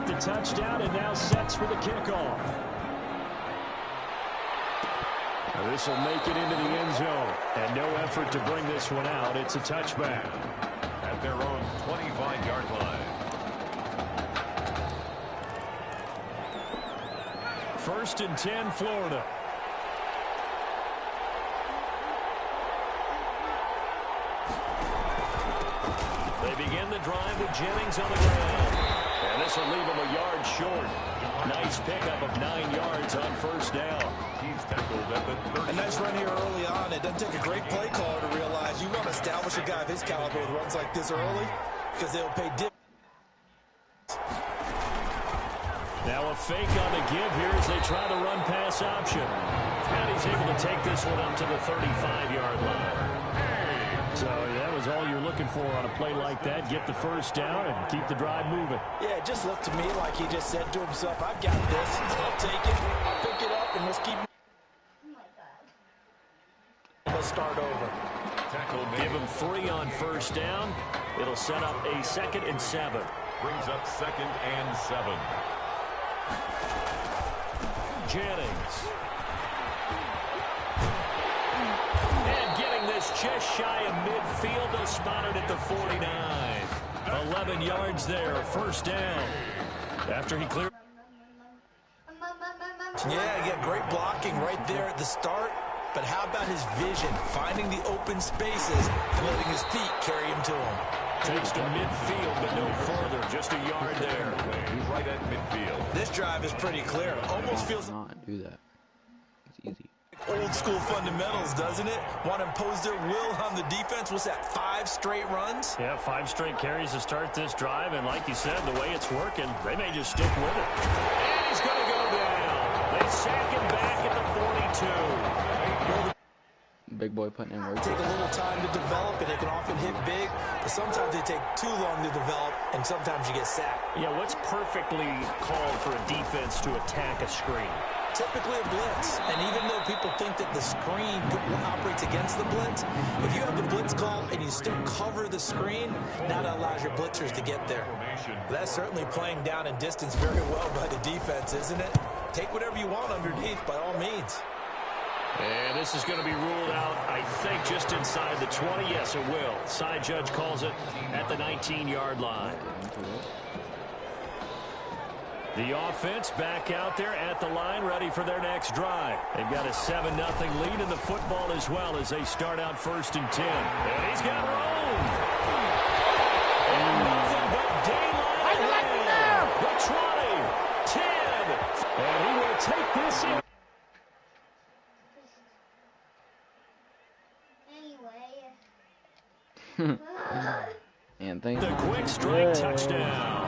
the touchdown and now sets for the kickoff. This will make it into the end zone. And no effort to bring this one out. It's a touchback. At their own 25-yard line. First and 10, Florida. They begin the drive with Jennings on the ground. And this will leave him a yard short. Nice pickup of 9 yards on first down. He's tackled at the 30. A nice run here early on. It doesn't take a great play caller to realize you want to establish a guy of his caliber with runs like this early because they'll pay dividends. Now a fake on the give here as they try the run pass option. And he's able to take this one up to the 35-yard line. So that was all you're looking for on a play like that. Get the first down and keep the drive moving. Yeah, it just looked to me like he just said to himself, I've got this. I'll take it. I'll pick it up, and let's keep. Let's start over. Give him 3 on first down. It'll set up a 2nd and 7. Brings up 2nd and 7. Jennings. And getting this just shy of midfield. They'll spot it at the 49. 11 yards there. First down. After he cleared. Yeah, he got great blocking right there at the start. But how about his vision, finding the open spaces and letting his feet carry him to him? Takes to midfield, but no further. Just a yard there. He's right at midfield. This drive is pretty clear. Almost feels not do that. It's easy. old school fundamentals, doesn't it? Want to impose their will on the defense. What's that, 5 straight runs? Yeah, 5 straight carries to start this drive. And like you said, the way it's working, they may just stick with it. And he's going to go down. They sack him back at the 42. Big boy putting in work. Take a little time to develop, and it can often hit big, but sometimes they take too long to develop, and sometimes you get sacked. Yeah, what's perfectly called for a defense to attack a screen? Typically a blitz, and even though people think that the screen operates against the blitz, if you have the blitz call and you still cover the screen, that allows your blitzers to get there. That's certainly playing down in distance very well by the defense, isn't it? Take whatever you want underneath by all means. And this is going to be ruled out, I think, just inside the 20. Yes, it will. Side judge calls it at the 19-yard line. The offense back out there at the line, ready for their next drive. They've got a 7-0 lead in the football as well as they start out 1st and 10. And he's got room. And nothing but daylight ahead. The 20, 10. And he will take this in. And thank the quick strike touchdown.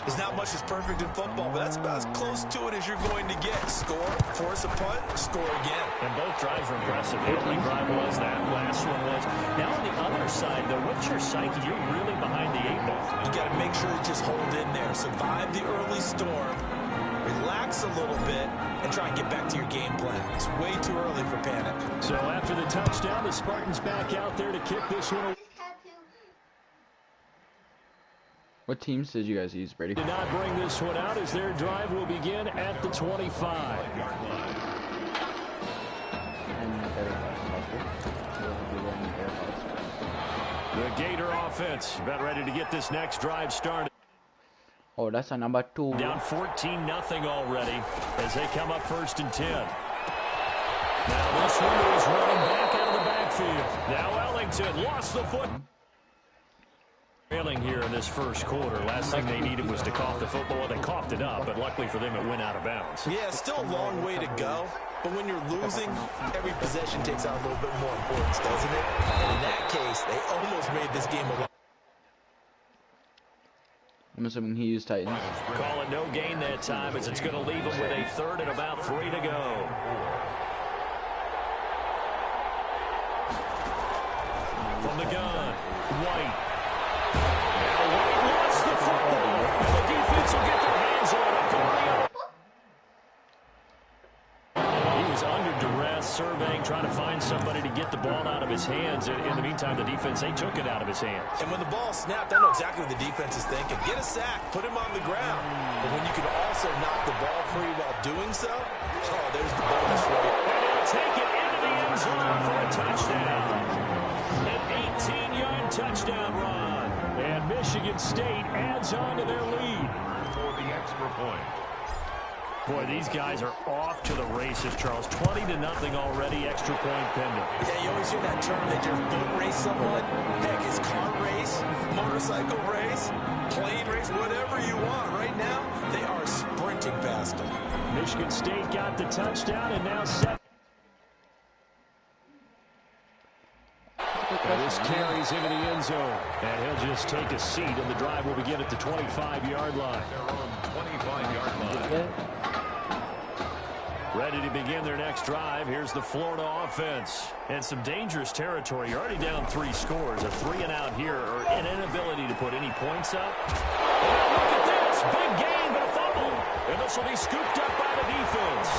There's not much that's perfect in football, but that's about as close to it as you're going to get. Score, force a punt, score again. And both drives were impressive. The opening drive was, that last one was. Now on the other side, though, what's your psyche? You're really behind the 8 ball. You got to make sure to just hold in there. Survive the early storm. Relax a little bit and try and get back to your game plan. It's way too early for panic. So after the touchdown, the Spartans back out there to kick this one. What teams did you guys use, Brady? Did not bring this one out as their drive will begin at the 25. The Gator offense about ready to get this next drive started. Oh, that's a number 2. Down 14-0 already as they come up 1st and 10. Now this one is running back out of the backfield. Now Ellington lost the foot. Trailing here in this first quarter. Last thing they needed was to cough the football. They coughed it up, but luckily for them, it went out of bounds. Yeah, still a long way to go. But when you're losing, every possession takes on a little bit more importance, doesn't it? And in that case, they almost made this game a lot. I'm assuming he used Titans. Call it no gain that time as it's going to leave them with a 3rd and about 3 to go. From the gun, White. Now White lost the football. And the defense will get their hands on it. He was under duress, surveying trying to find somebody to get the ball out of his hands. In the meantime, the defense, they took it out of his hands. And when the ball snapped, I know exactly what the defense is thinking. Get a sack, put him on the ground. But when you can also knock the ball free while doing so, oh, there's the bonus for you. And he'll take it into the end zone for a touchdown. An 18-yard touchdown run. And Michigan State adds on to their lead. For the extra point. Boy, these guys are off to the races, Charles. 20-0 already, extra point pending. Yeah, you always hear that term that your foot race someone. Heck, it's car race, motorcycle race, plane race, whatever you want. Right now, they are sprinting past them. Michigan State got the touchdown and now set. This carries into the end zone. And he'll just take a seat, and the drive will begin at the 25-yard line. Their own 25-yard line. Ready to begin their next drive. Here's the Florida offense. And some dangerous territory. You're already down 3 scores. A 3-and-out here, or an inability to put any points up. And look at this. Big gain, but a fumble. And this will be scooped up by the defense.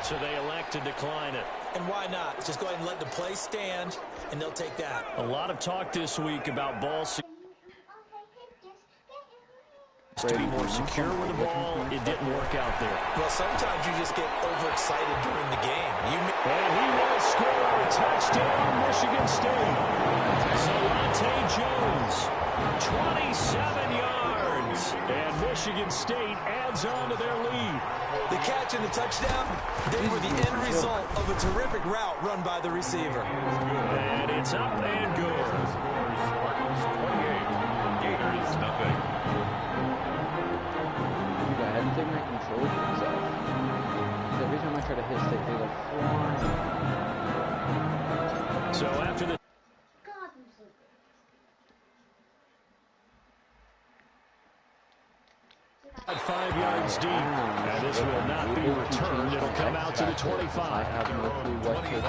So they elect to decline it. And why not? Just go ahead and let the play stand, and they'll take that. A lot of talk this week about ball to be more secure with the ball. It didn't work out there. Well, sometimes you just get overexcited during the game. And he will score a touchdown, Michigan State. Zalante Jones, 27 yards. And Michigan State adds on to their lead. The catch and the touchdown, they were the end result of a terrific route run by the receiver. And it's up and good. Spartans 28, Gators nothing. I had to take my controls myself. Every time I try to hit stick, they go flying. So after the at 5 yards deep, and this will not be returned. It'll come out to the 25. I have no clue what to do.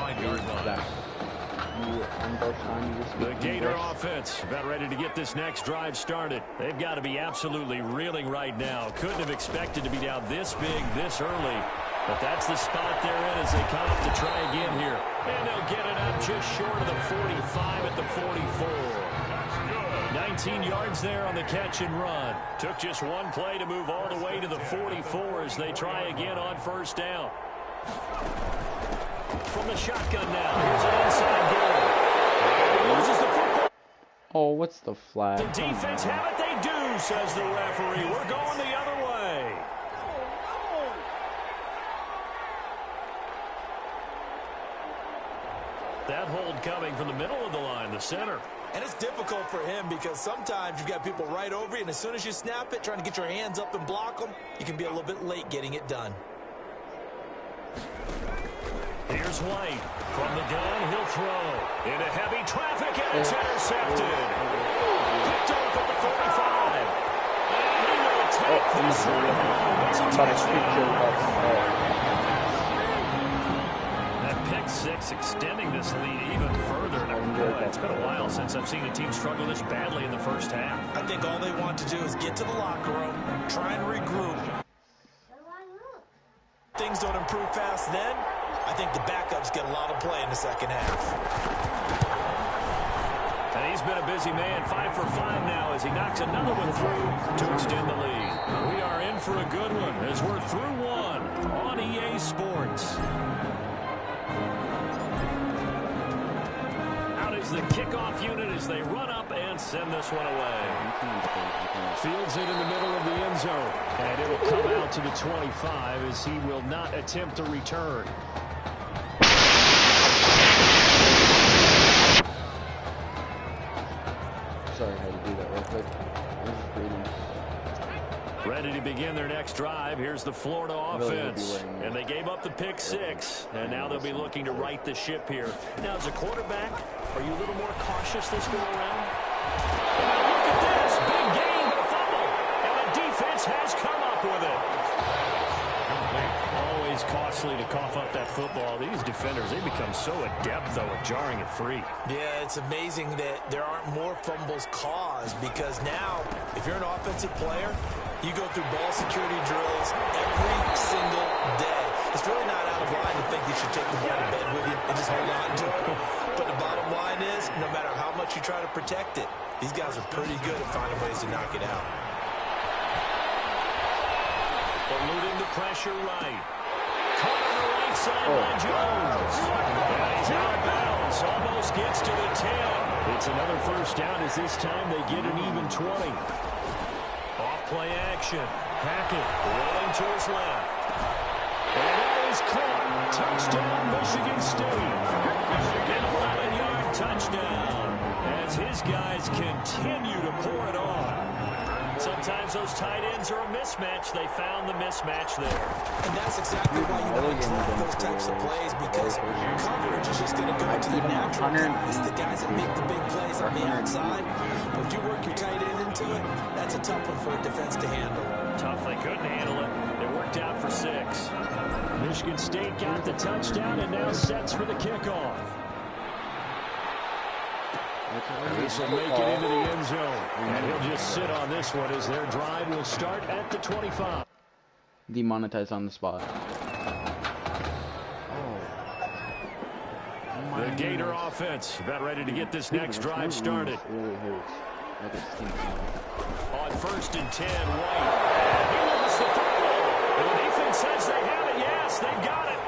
The Gator offense about ready to get this next drive started. They've got to be absolutely reeling right now. Couldn't have expected to be down this big, this early. But that's the spot they're in as they come up to try again here. And they'll get it up just short of the 45 at the 44. 19 yards there on the catch and run. Took just one play to move all the way to the 44 as they try again on first down. From the shotgun now. Here's an inside goal. He loses the football. Oh, what's the flag? The defense have it, they do, says the referee. We're going the other way. That hold coming from the middle of the line, the center. And it's difficult for him because sometimes you've got people right over you, and as soon as you snap it, trying to get your hands up and block them, you can be a little bit late getting it done. Here's White. From the gun, he'll throw. Into heavy traffic, and it's intercepted. Picked off at the 45. And he will take this one home. It's a touchdown. That pick six extending this lead even further. Boy, it's been a while since I've seen a team struggle this badly in the first half. I think all they want to do is get to the locker room, try and regroup. Things don't improve fast then. I think the backups get a lot of play in the second half. And he's been a busy man, 5 for 5 now as he knocks another one through to extend the lead. We are in for a good one as we're through one on EA Sports. Out is the kickoff unit as they run up and send this one away. Fields it in the middle of the end zone. And it will come out to the 25 as he will not attempt to return. Sorry, I had to do that real quick. I was just reading. Ready to begin their next drive. Here's the Florida offense. And they gave up the pick six. And now they'll be looking to right the ship here. Now, as a quarterback, are you a little more cautious this go around? And look at this. Big gain, but a fumble. And the defense has come up with it. Always costly to cough up that football. These defenders, they become so adept, though, at jarring it free. Yeah, it's amazing that there aren't more fumbles caused because now, if you're an offensive player, you go through ball security drills every single day. It's really not out of line to think you should take the ball to bed with you and just hold on to it. But the bottom line is, no matter how much you try to protect it, these guys are pretty good at finding ways to knock it out. Eluding the pressure right. Caught on the right side by Jones. And he's out of bounds. Almost gets to the 10. It's another first down as this time they get an even 20. Off-play action. Hackett rolling to his left. And that is caught. Touchdown, Michigan State. An 11-yard touchdown as his guys continue to pour it on. Sometimes those tight ends are a mismatch. They found the mismatch there. And that's exactly why you want to draw those types of plays because coverage is just going to go to the natural guys, the guys that make the big plays on the outside. But if you work your tight end into it, that's a tough one for a defense to handle. Tough, they couldn't handle it. It worked out for 6. Michigan State got the touchdown and now sets for the kickoff. This will make it into the end zone. And he'll just sit on this one as their drive will start at the 25. Demonetized on the spot. The Gator offense about ready to get this next drive started. On 1st and 10, White. And he lost the football. And the defense says they have it. Yes, they've got it.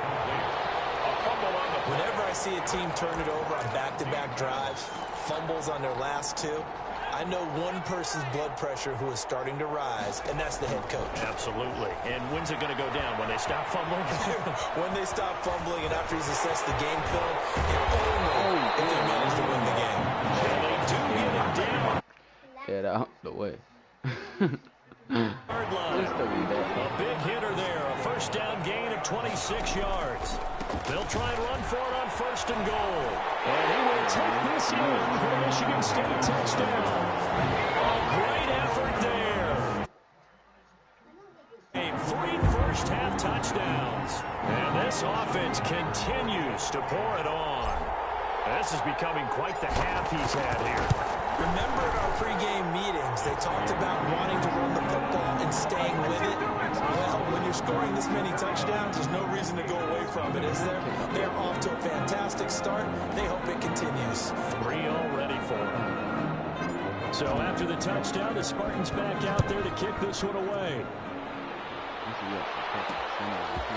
Whenever I see a team turn it over on back-to-back drives, fumbles on their last 2, I know one person's blood pressure who is starting to rise, and that's the head coach. Absolutely. And when's it going to go down? When they stop fumbling? When they stop fumbling and after he's assessed the game film, and only if they manage to win the game. And they do get it down. Get out the way. Hard line. A big hitter there. A first down gain of 26 yards. They'll try and run for it on 1st and goal. And he will take this in for the Michigan State touchdown. A great effort there. 3 first-half touchdowns. And this offense continues to pour it on. This is becoming quite the half he's had here. Remember in our pregame meetings, they talked about wanting to run the football and staying with it. Well, when you're scoring this many touchdowns, there's no reason to go away from it, is there? They're off to a fantastic start. They hope it continues. 3 already for them. So after the touchdown, the Spartans back out there to kick this one away.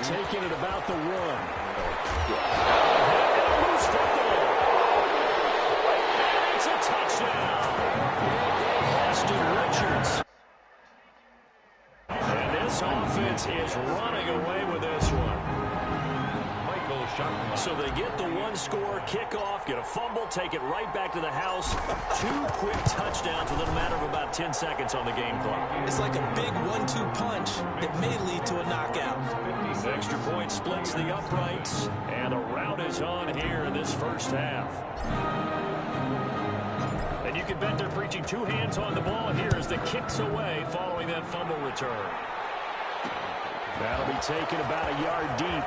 Taking it about the 1. Loose football. It's a touchdown. Austin Richards. And this offense is running away with this one. So they get the 1-score kickoff, get a fumble, take it right back to the house. 2 quick touchdowns within a matter of about 10 seconds on the game clock. It's like a big 1-2 punch that may lead to a knockout. Extra point splits the uprights, and a rout is on here in this first half. And you can bet they're preaching 2 hands on the ball here as the kick's away following that fumble return. That'll be taken about a yard deep.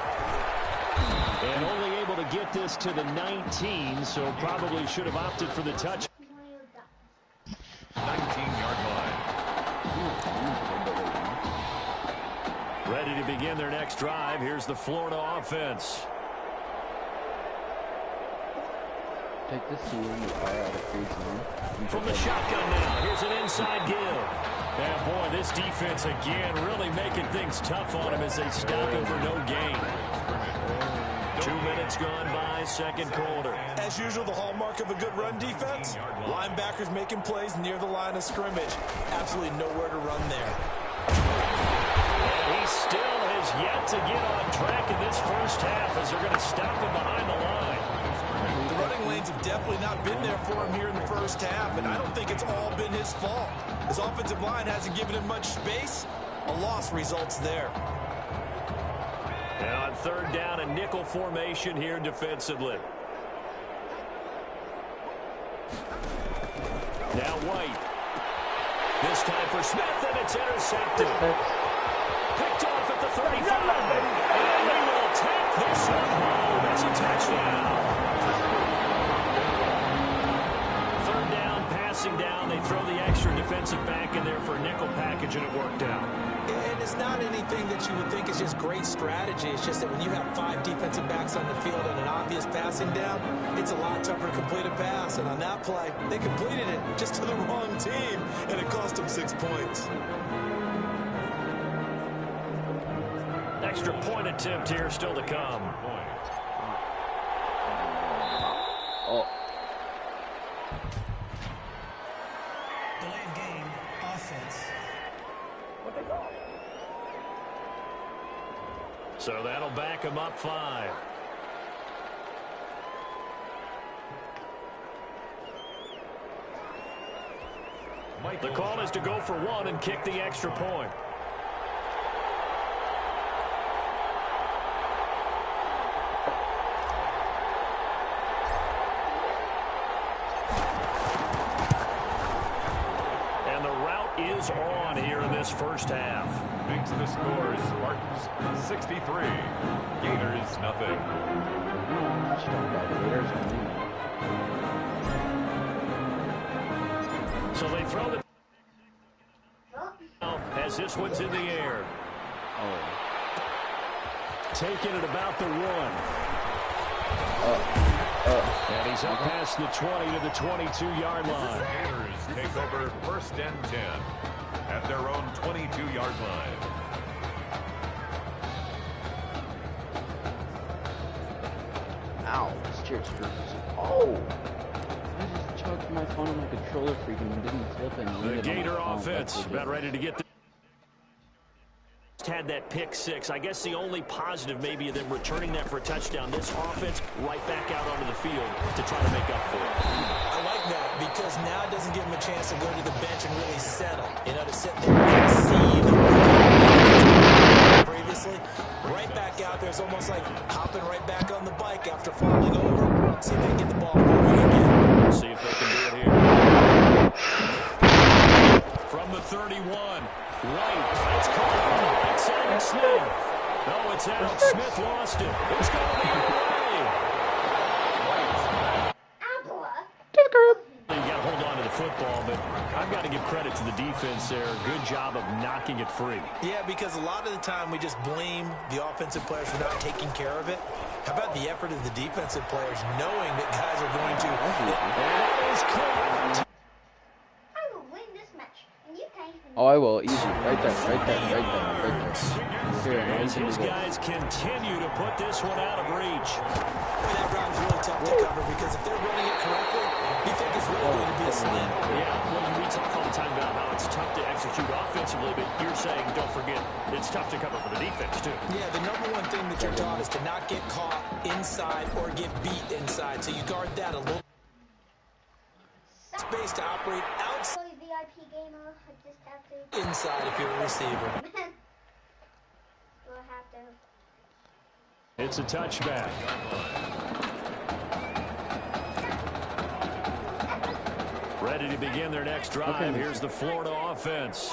And only able to get this to the 19, so probably should have opted for the touch. 19-yard line. Ready to begin their next drive. Here's the Florida offense. Take this team out of free zone. From the shotgun now, here's an inside give. And boy, this defense again really making things tough on him as they stop him for no gain. 2 minutes gone by, second quarter. As usual, the hallmark of a good run defense, linebackers making plays near the line of scrimmage. Absolutely nowhere to run there. And he still has yet to get on track in this first half as they're going to stop him behind the line. The running lanes have definitely not been there for him here in the first half, and I don't think it's all been his fault. His offensive line hasn't given him much space. A loss results there. And on 3rd down, a nickel formation here defensively. Now White. This time for Smith, and it's intercepted. Picked off at the 35. And he will coverage, and it worked out. And it's not anything that you would think is just great strategy. It's just that when you have 5 defensive backs on the field and an obvious passing down, it's a lot tougher to complete a pass. And on that play, they completed it just to the wrong team, and it cost them 6 points. Extra point attempt here still to come. Oh. Delayed game, offense. So that'll back him up 5. The call is to go for 1 and kick the extra point. And the route is on here in this first half. Makes the score Spartans 63. Gators nothing. So they throw the as this one's in the air. Taking it about the 1. And he's up past the 20 to the 22-yard line. Gators take over 1st and 10 at their own 22-yard line. Ow, this chair screws. Oh! I just choked my phone on my controller freaking and didn't flip and The Gator offense about ready to get the had that pick 6. I guess the only positive maybe of them returning that for a touchdown. This offense right back out onto the field to try to make up for it. I like that because now it doesn't give them a chance to go to the bench and really settle. You know, to sit there and kind of see the previously. Right back out there. It's almost like hopping right back on the bike after falling over. See if they can get the ball moving again. See if they can do it here. From the 31. Right. It's caught on the right side of Smith. No, it's out. Smith lost it. It's going to be away. You got to hold on to the football, but I've got to give credit to the defense there. Good job of knocking it free. Yeah, because a lot of the time we just blame the offensive players for not taking care of it. How about the effort of the defensive players knowing that guys are going to... That is caught. Oh, I will. Easy. Right there. Right there. Right there. Right there. Here, As his guys continue to put this one out of reach. Boy, that route's really tough to cover because if they're running it correctly, you think it's really going to be a slant. Yeah, well, we talk all the time about how it's tough to execute offensively, but you're saying, don't forget, it's tough to cover for the defense, too. Yeah, the number one thing that you're taught is to not get caught inside or get beat inside. So you guard that a little space to operate outside. Inside if you're a receiver. It's a touchback. Ready to begin their next drive. Here's the Florida offense.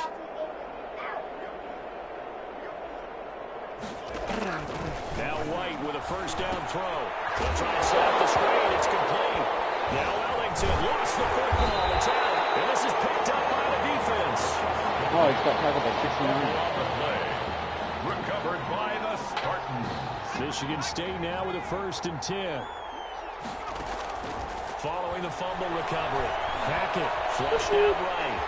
Now White with a first down throw. They'll try to set up the screen. It's complete. Now Ellington lost the football. It's out. And this is picked up by the defense. Oh, he's got tackled by 69. Recovered by the Spartans. Michigan State now with a 1st and 10. Following the fumble recovery. Hackett flushed out right.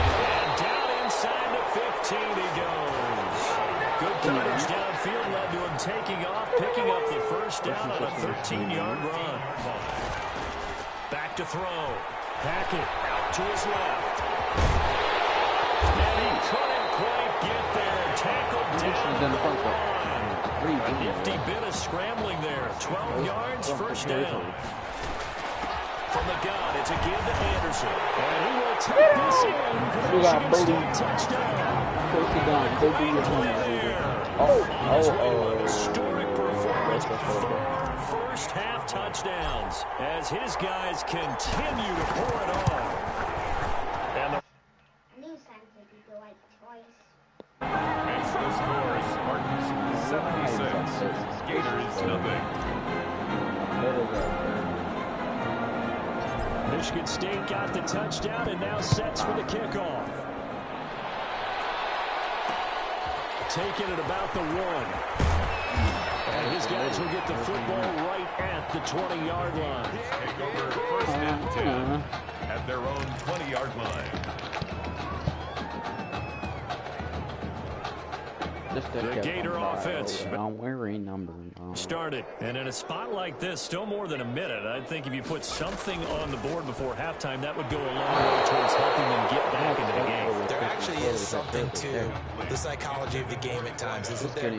And down inside the 15 he goes. Good coverage downfield led to him taking off, picking up the first down on a 13-yard run. Back to throw. Hackett out to his left. And he couldn't quite get there. Tackled down the line. A nifty bit of scrambling there. 12 yards, first down. From the gun, it's a give to Anderson. And he will take this in for the Michigan State touchdown. Historic performance. 4 first-half touchdowns as his guys continue to pour it on. And the Makes the score Spartans 76. Gators nothing. Michigan State got the touchdown and now sets for the kickoff. Taking it about the 1. And his guys will get the football right at the 20-yard line. Take over first and 10 at their own 20-yard line. The Gator offense I'm wearing number 9. started. And in a spot like this, still more than a minute. I think if you put something on the board before halftime, that would go a long way towards helping them get back into the game. There actually is something to the psychology of the game at times, isn't there?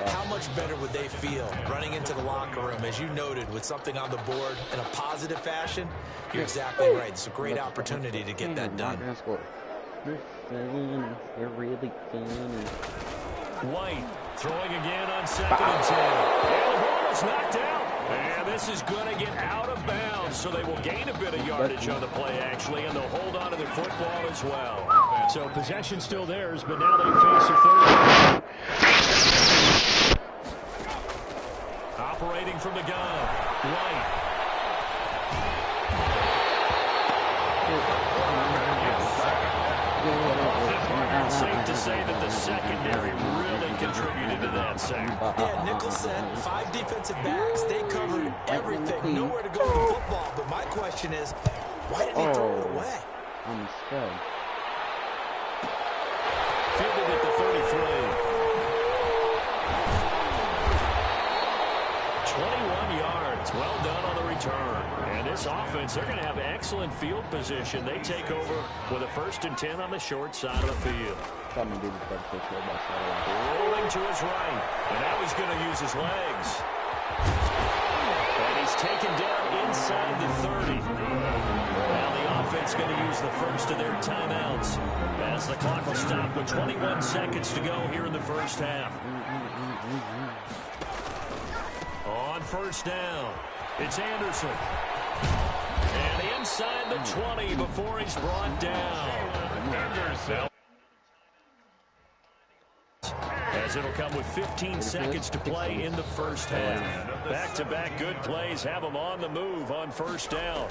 How much better would they feel running into the locker room, as you noted, with something on the board in a positive fashion? You're exactly right. It's a great opportunity to get that done. They're really funny. White throwing again on 2nd and 10. And the ball is knocked out. And this is going to get out of bounds, so they will gain a bit of yardage on the play, actually, and they'll hold on to the football as well. So possession still theirs, but now they face a 3rd. Operating from the gun. White. Safe to say that the secondary really contributed to that sack. Yeah, Nicholson, 5 defensive backs. They covered everything. Nowhere to go with the football. But my question is, why didn't he throw it away? I'm scared. Fielded at the 33. 21 yards. Well done on the return. And this offense, they're going to have excellent field position. They take over with a 1st and 10 on the short side of the field. Rolling to his right. And now he's going to use his legs. And he's taken down inside the 30. Now the offense going to use the first of their timeouts as the clock will stop with 21 seconds to go here in the first half. On 1st down, it's Anderson. And inside the 20 before he's brought down. Anderson. As it'll come with 15 seconds to play in the first half. Back-to-back good plays have them on the move on 1st down.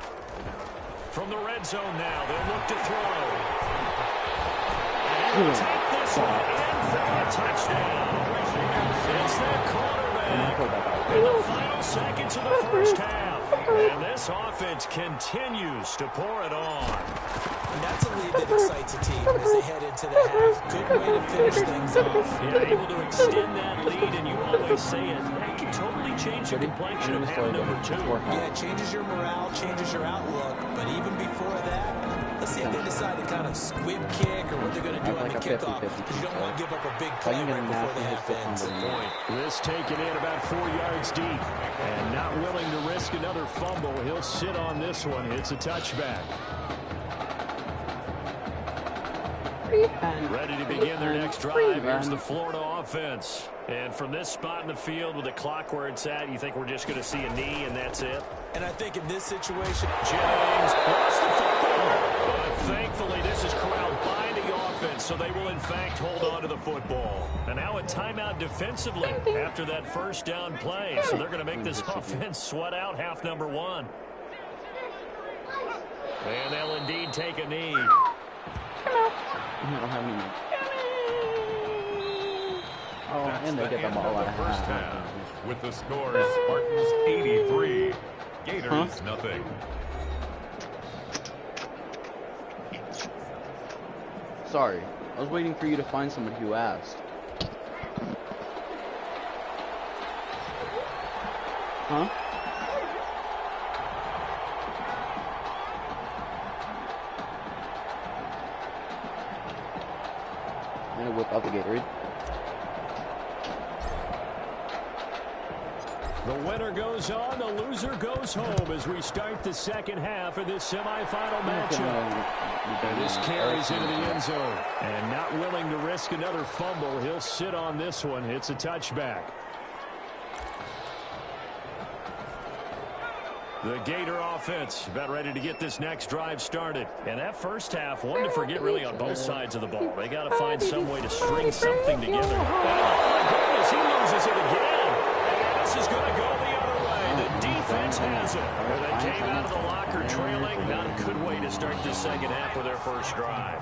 From the red zone now, they'll look to throw. And he'll take this one in for a touchdown. It's their quarterback in the final seconds of the first half. And this offense continues to pour it on. And that's a lead that excites a team as they head into the half. Good way to finish things off. Yeah, able to extend that lead, and you always say it. That can totally change the complexion of half number 2. Yeah, it changes your morale, changes your outlook. But even before that, let's see if they decide to kind of squib kick or what they're going to do on the kickoff. Because you don't want to give up a big play right before the half ends. This taken in about 4 yards deep. And not willing to risk another fumble. He'll sit on this one. It's a touchback. Ready to begin their next drive. Here's the Florida offense. And from this spot in the field with the clock where it's at, you think we're just going to see a knee and that's it? And I think in this situation, James lost the football. But thankfully, this is corralled by the offense, so they will, in fact, hold on to the football. And now a timeout defensively after that 1st down play. So they're going to make this offense sweat out half number 1. And they'll indeed take a knee. I don't have any. Oh, and they get the ball out of first half. With the score, Spartans 83, Gators nothing. Sorry, I was waiting for you to find somebody who asked. Huh? I'm gonna whip out the Gatorade. The winner goes on, the loser goes home as we start the second half of this semifinal matchup. And this carries into the end zone. And not willing to risk another fumble, he'll sit on this one. It's a touchback. The Gator offense about ready to get this next drive started. And that first half, one to forget really on both sides of the ball. They got to find some way to string something together. Oh, my goodness, he loses it again. And this is going to go the other way. The defense has it. They came out of the line blocker trailing. Not a good way to start the second half with their first drive.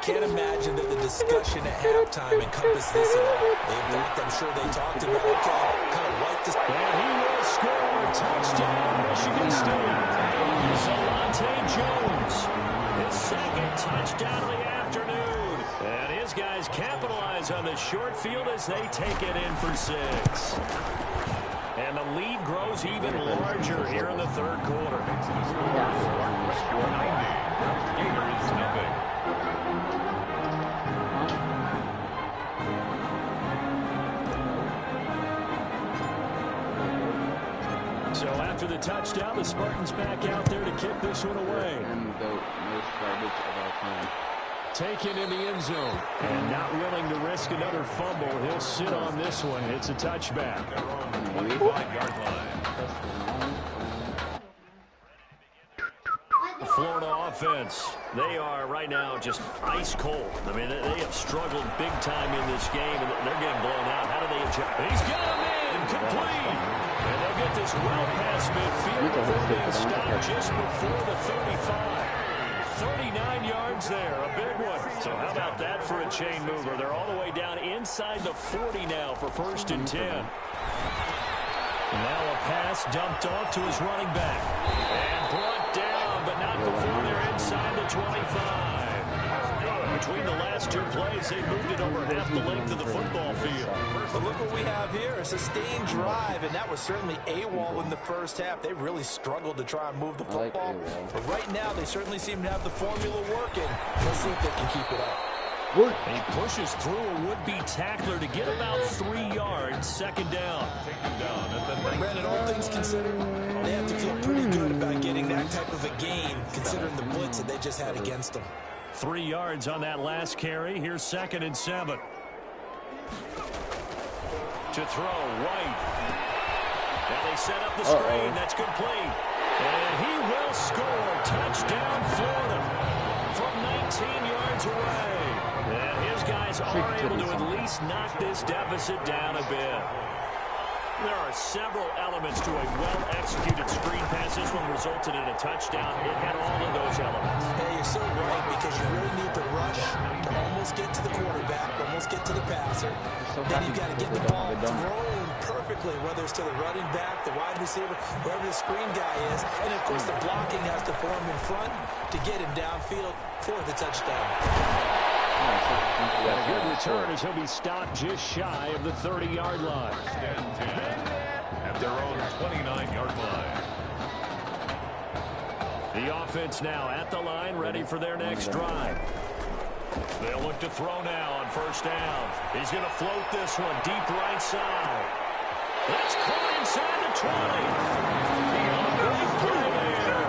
Can't imagine that the discussion at halftime encompassed this at all. In fact, I'm sure they talked about, okay, kind of wipe this. And he will score. Touchdown, Michigan State. Zelante Jones, his second touchdown of the afternoon. And his guys capitalize on the short field as they take it in for 6. And the lead grows even larger here in the third quarter. Gators nothing. So after the touchdown, the Spartans back out there to kick this one away. And the most garbage of all time. Taken in the end zone. And not willing to risk another fumble. He'll sit on this one. It's a touchback. They're on the 25-yard line. The Florida offense, they are right now just ice cold. I mean, they have struggled big time in this game, and they're getting blown out. How do they adjust? He's got him in, complete. And they'll get this well past midfield before being stopped just before the 35. 39 yards there, a big one. So how about that for a chain mover? They're all the way down inside the 40 now for 1st and 10. And now a pass dumped off to his running back. And brought down, but not before they're inside the 25. Between the last two plays, they moved it over half the length of the football field. But look what we have here, a sustained drive, and that was certainly AWOL in the first half. They really struggled to try and move the football. But right now, they certainly seem to have the formula working. Let's see if they can keep it up. He pushes through a would-be tackler to get about 3 yards, second down. Brandon, all things considered, they have to feel pretty good about getting that type of a gain, considering the blitz that they just had against them. 3 yards on that last carry. Here's 2nd and 7. To throw, White. Now they set up the screen. That's complete. And he will score. Touchdown, Florida. From 19 yards away. And his guys are able to at least knock this deficit down a bit. There are several elements to a well-executed screen pass. This one resulted in a touchdown. It had all of those elements. Hey, you're so right, because you really need to rush to almost get to the quarterback, almost get to the passer. Then you've got to get the ball thrown perfectly, whether it's to the running back, the wide receiver, wherever the screen guy is. And, of course, the blocking has to form in front to get him downfield for the touchdown. And a good return as he'll be stopped just shy of the 30-yard line. 10-10 at their own 29-yard line. The offense now at the line, ready for their next drive. They'll look to throw now on 1st down. He's going to float this one deep right side. That's caught inside the 20. Great play there.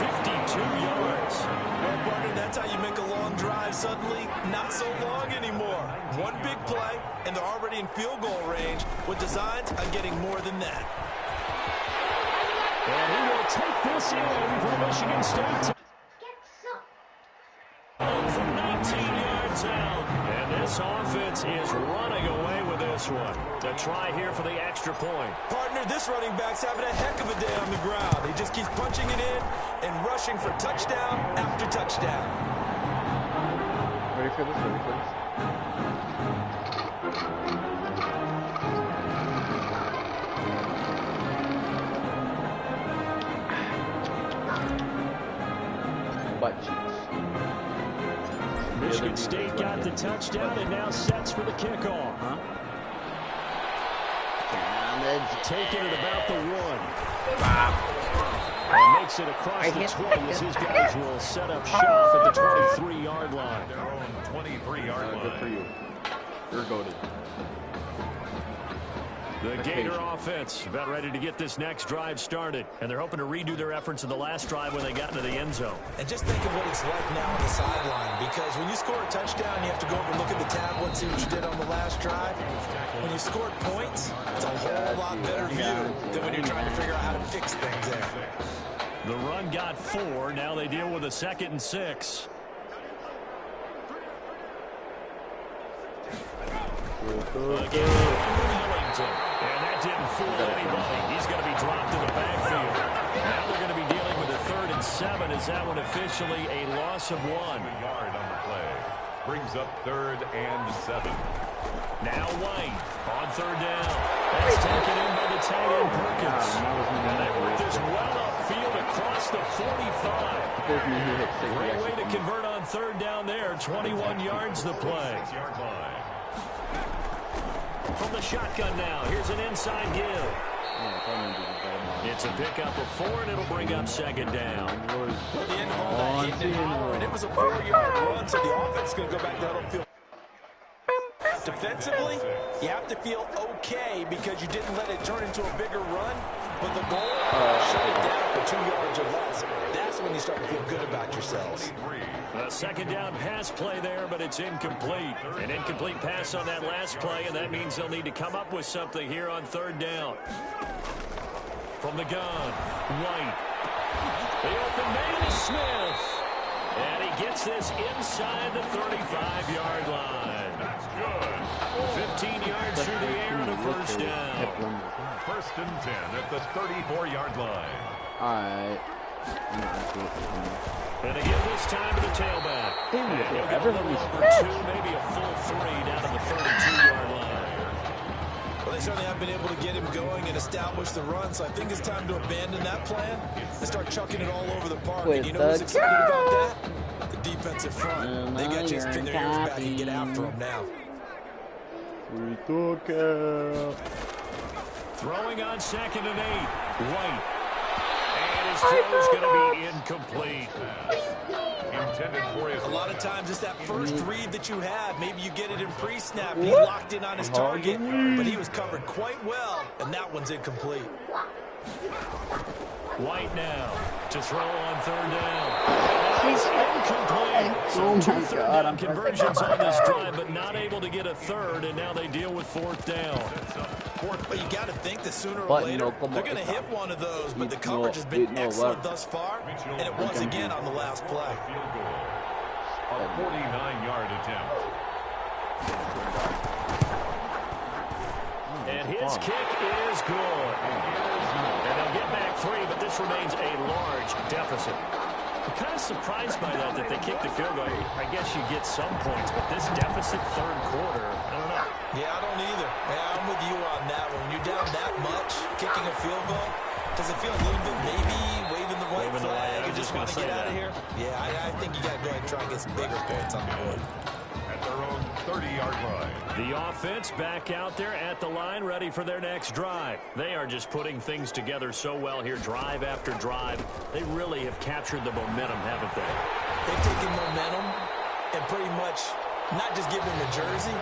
52 yards. Well, partner, that's how you make a long drive suddenly not so long anymore. One big play, and they're already in field goal range with designs on getting more than that. And he will take this in for Michigan State. From 19 yards out. And this offense is running away with this one. A try here for the extra point. Partner, this running back's having a heck of a day on the ground. He just keeps punching it in and rushing for touchdown after touchdown. Ready for this? Ready for this? Butt cheeks. Michigan State got the touchdown and now sets for the kickoff. Taking it about the 1. And makes it across the 20 as his guys will set up shop at the 23-yard line. Their own 23-yard line. Good for you. You're goated. The Gator offense about ready to get this next drive started. And they're hoping to redo their efforts in the last drive when they got into the end zone. And just think of what it's like now on the sideline, because when you score a touchdown, you have to go over and look at the tablet and see what you did on the last drive. When you scored points, it's a whole lot better view than when you're trying to figure out how to fix things there. The run got 4. Now they deal with a 2nd and 6. Again, Millington. And that didn't fool anybody. He's going to be dropped in the backfield. Now they're going to be dealing with a 3rd 7 as that one officially a loss of 1. A yard on the play. Brings up 3rd and 7. Now White on 3rd down. That's taken in by the tight end Perkins. And they work this well upfield across the 45. Great way to convert on 3rd down there. 21 yards the play. 6-yard line. From the shotgun now, here's an inside give. It's a pickup of 4, and it'll bring up 2nd down. Well, the end of all that hitting and hollering, it was a 4-yard run, so the offense is going to go back down the field. Defensively, you have to feel okay because you didn't let it turn into a bigger run, but the goal, shut it down for 2 yards or less. That's when you start to feel good about yourselves. A 2nd down pass play there, but it's incomplete. An incomplete pass on that last play, and that means they'll need to come up with something here on 3rd down. From the gun, White. The open man is Smith. And he gets this inside the 35-yard line. That's good. 15 yards through the air and a 1st down. 1st and 10 at the 34-yard line. Alright. And they give this time to the tailback. And he'll get a little over 2, maybe a full 3 down to the 32-yard line. Well, they certainly have been able to get him going and establish the run, so I think it's time to abandon that plan and start chucking it all over the park. And you know what's excited about that? The defensive front. They got to spin their ears back and get after him now. Throwing on 2nd and 8. White. And his throw is going to be incomplete. Intended for his A lot of times it's that first read that you have. Maybe you get it in pre-snap. He locked in on his target, but he was covered quite well, and that one's incomplete. White now to throw on 3rd down. He's incomplete. So 2 third down conversions on this drive, but not able to get a 3rd, and now they deal with 4th down. But you got to think that sooner or later they're going to hit one of those, but the coverage has been excellent thus far, and it was again on the last play. field goal. A 49-yard attempt. And his kick is good. And they'll get back 3, but this remains a large deficit. I'm kind of surprised by that they kicked the field goal. I guess you get some points, but this deficit 3rd quarter, I don't know. Yeah, I don't either. Yeah, I'm with you on that one. When you're down that much, kicking a field goal, does it feel a little bit maybe waving the white flag and just want to get out of here? Yeah, I think you got to go ahead and try and get some bigger points on the board. At their own 30-yard line. The offense back out there at the line, ready for their next drive. They are just putting things together so well here, drive after drive. They really have captured the momentum, haven't they? They've taken momentum and pretty much not just give him a jersey,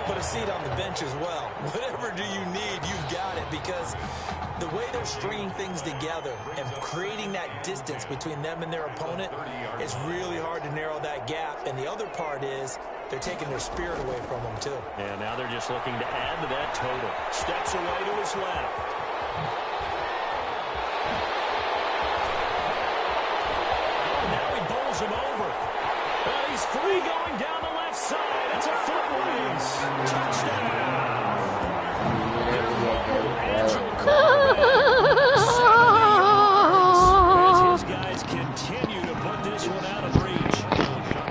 but a seat on the bench as well. Whatever do you need, you've got it, because the way they're stringing things together and creating that distance between them and their opponent, it's really hard to narrow that gap. And the other part is they're taking their spirit away from them, too. And now they're just looking to add to that total. Steps away to his left. Oh, now he bowls him over. And he's free going down the left side. It's a foot race. Touchdown. Andrew Carter, 70 yards. As his guys continue to put this one out of reach.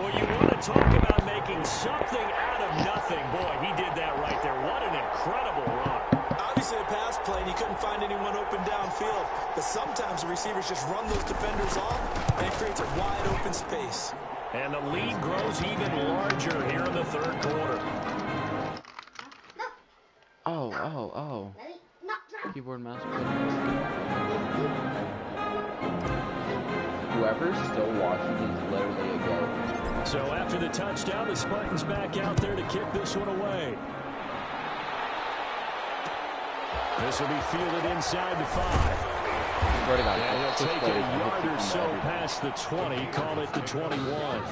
Well, you want to talk about making something out of nothing. Boy, he did that right there. What an incredible run. Obviously a pass play, and he couldn't find anyone open downfield. But sometimes the receivers just run those defenders off, and it creates a wide open space. And the lead grows even larger here in the 3rd quarter. Oh. Keyboard mouse. Whoever's still watching is literally a goat. So after the touchdown, the Spartans back out there to kick this one away. This will be fielded inside the 5. And he'll take a yard or so past the 20, call it the 21.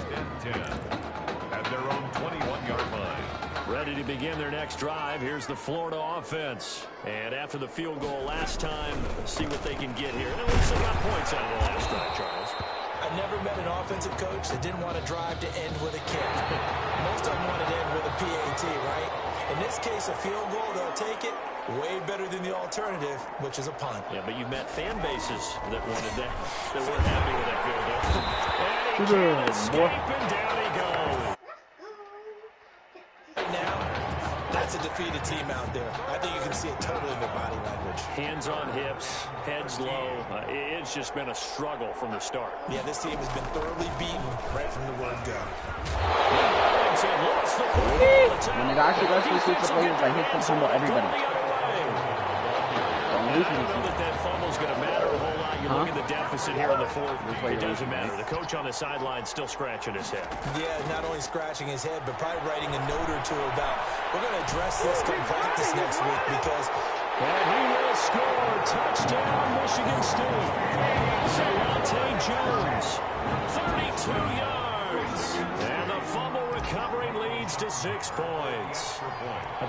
10 at their own 21-yard line. Ready to begin their next drive. Here's the Florida offense. And after the field goal last time, see what they can get here. And at least they got points out of the last drive, Charles. I've never met an offensive coach that didn't want to drive to end with a kick. Most of them wanted to end with a PAT, right? In this case, a field goal, they'll take it. Way better than the alternative, which is a punt. Yeah, but you met fan bases that wanted that, that weren't happy with that field goal. And he can't escape, and down he goes. Right now, that's a defeated team out there. I think you can see it totally in their body language. Hands on hips, heads low. It's just been a struggle from the start. Yeah, this team has been thoroughly beaten right from the word go. When it actually goes to the players, I hit them fumble everybody. I don't know that that fumble's going to matter a whole lot. You look at the deficit here in the fourth. It doesn't matter. The coach on the sideline still scratching his head. Yeah, not only scratching his head, but probably writing a note or two about, we're going to address this come practice next week because... And he will score. Touchdown, Michigan State. Zayante Jones, 32 yards. And the fumble recovering leads to 6 points.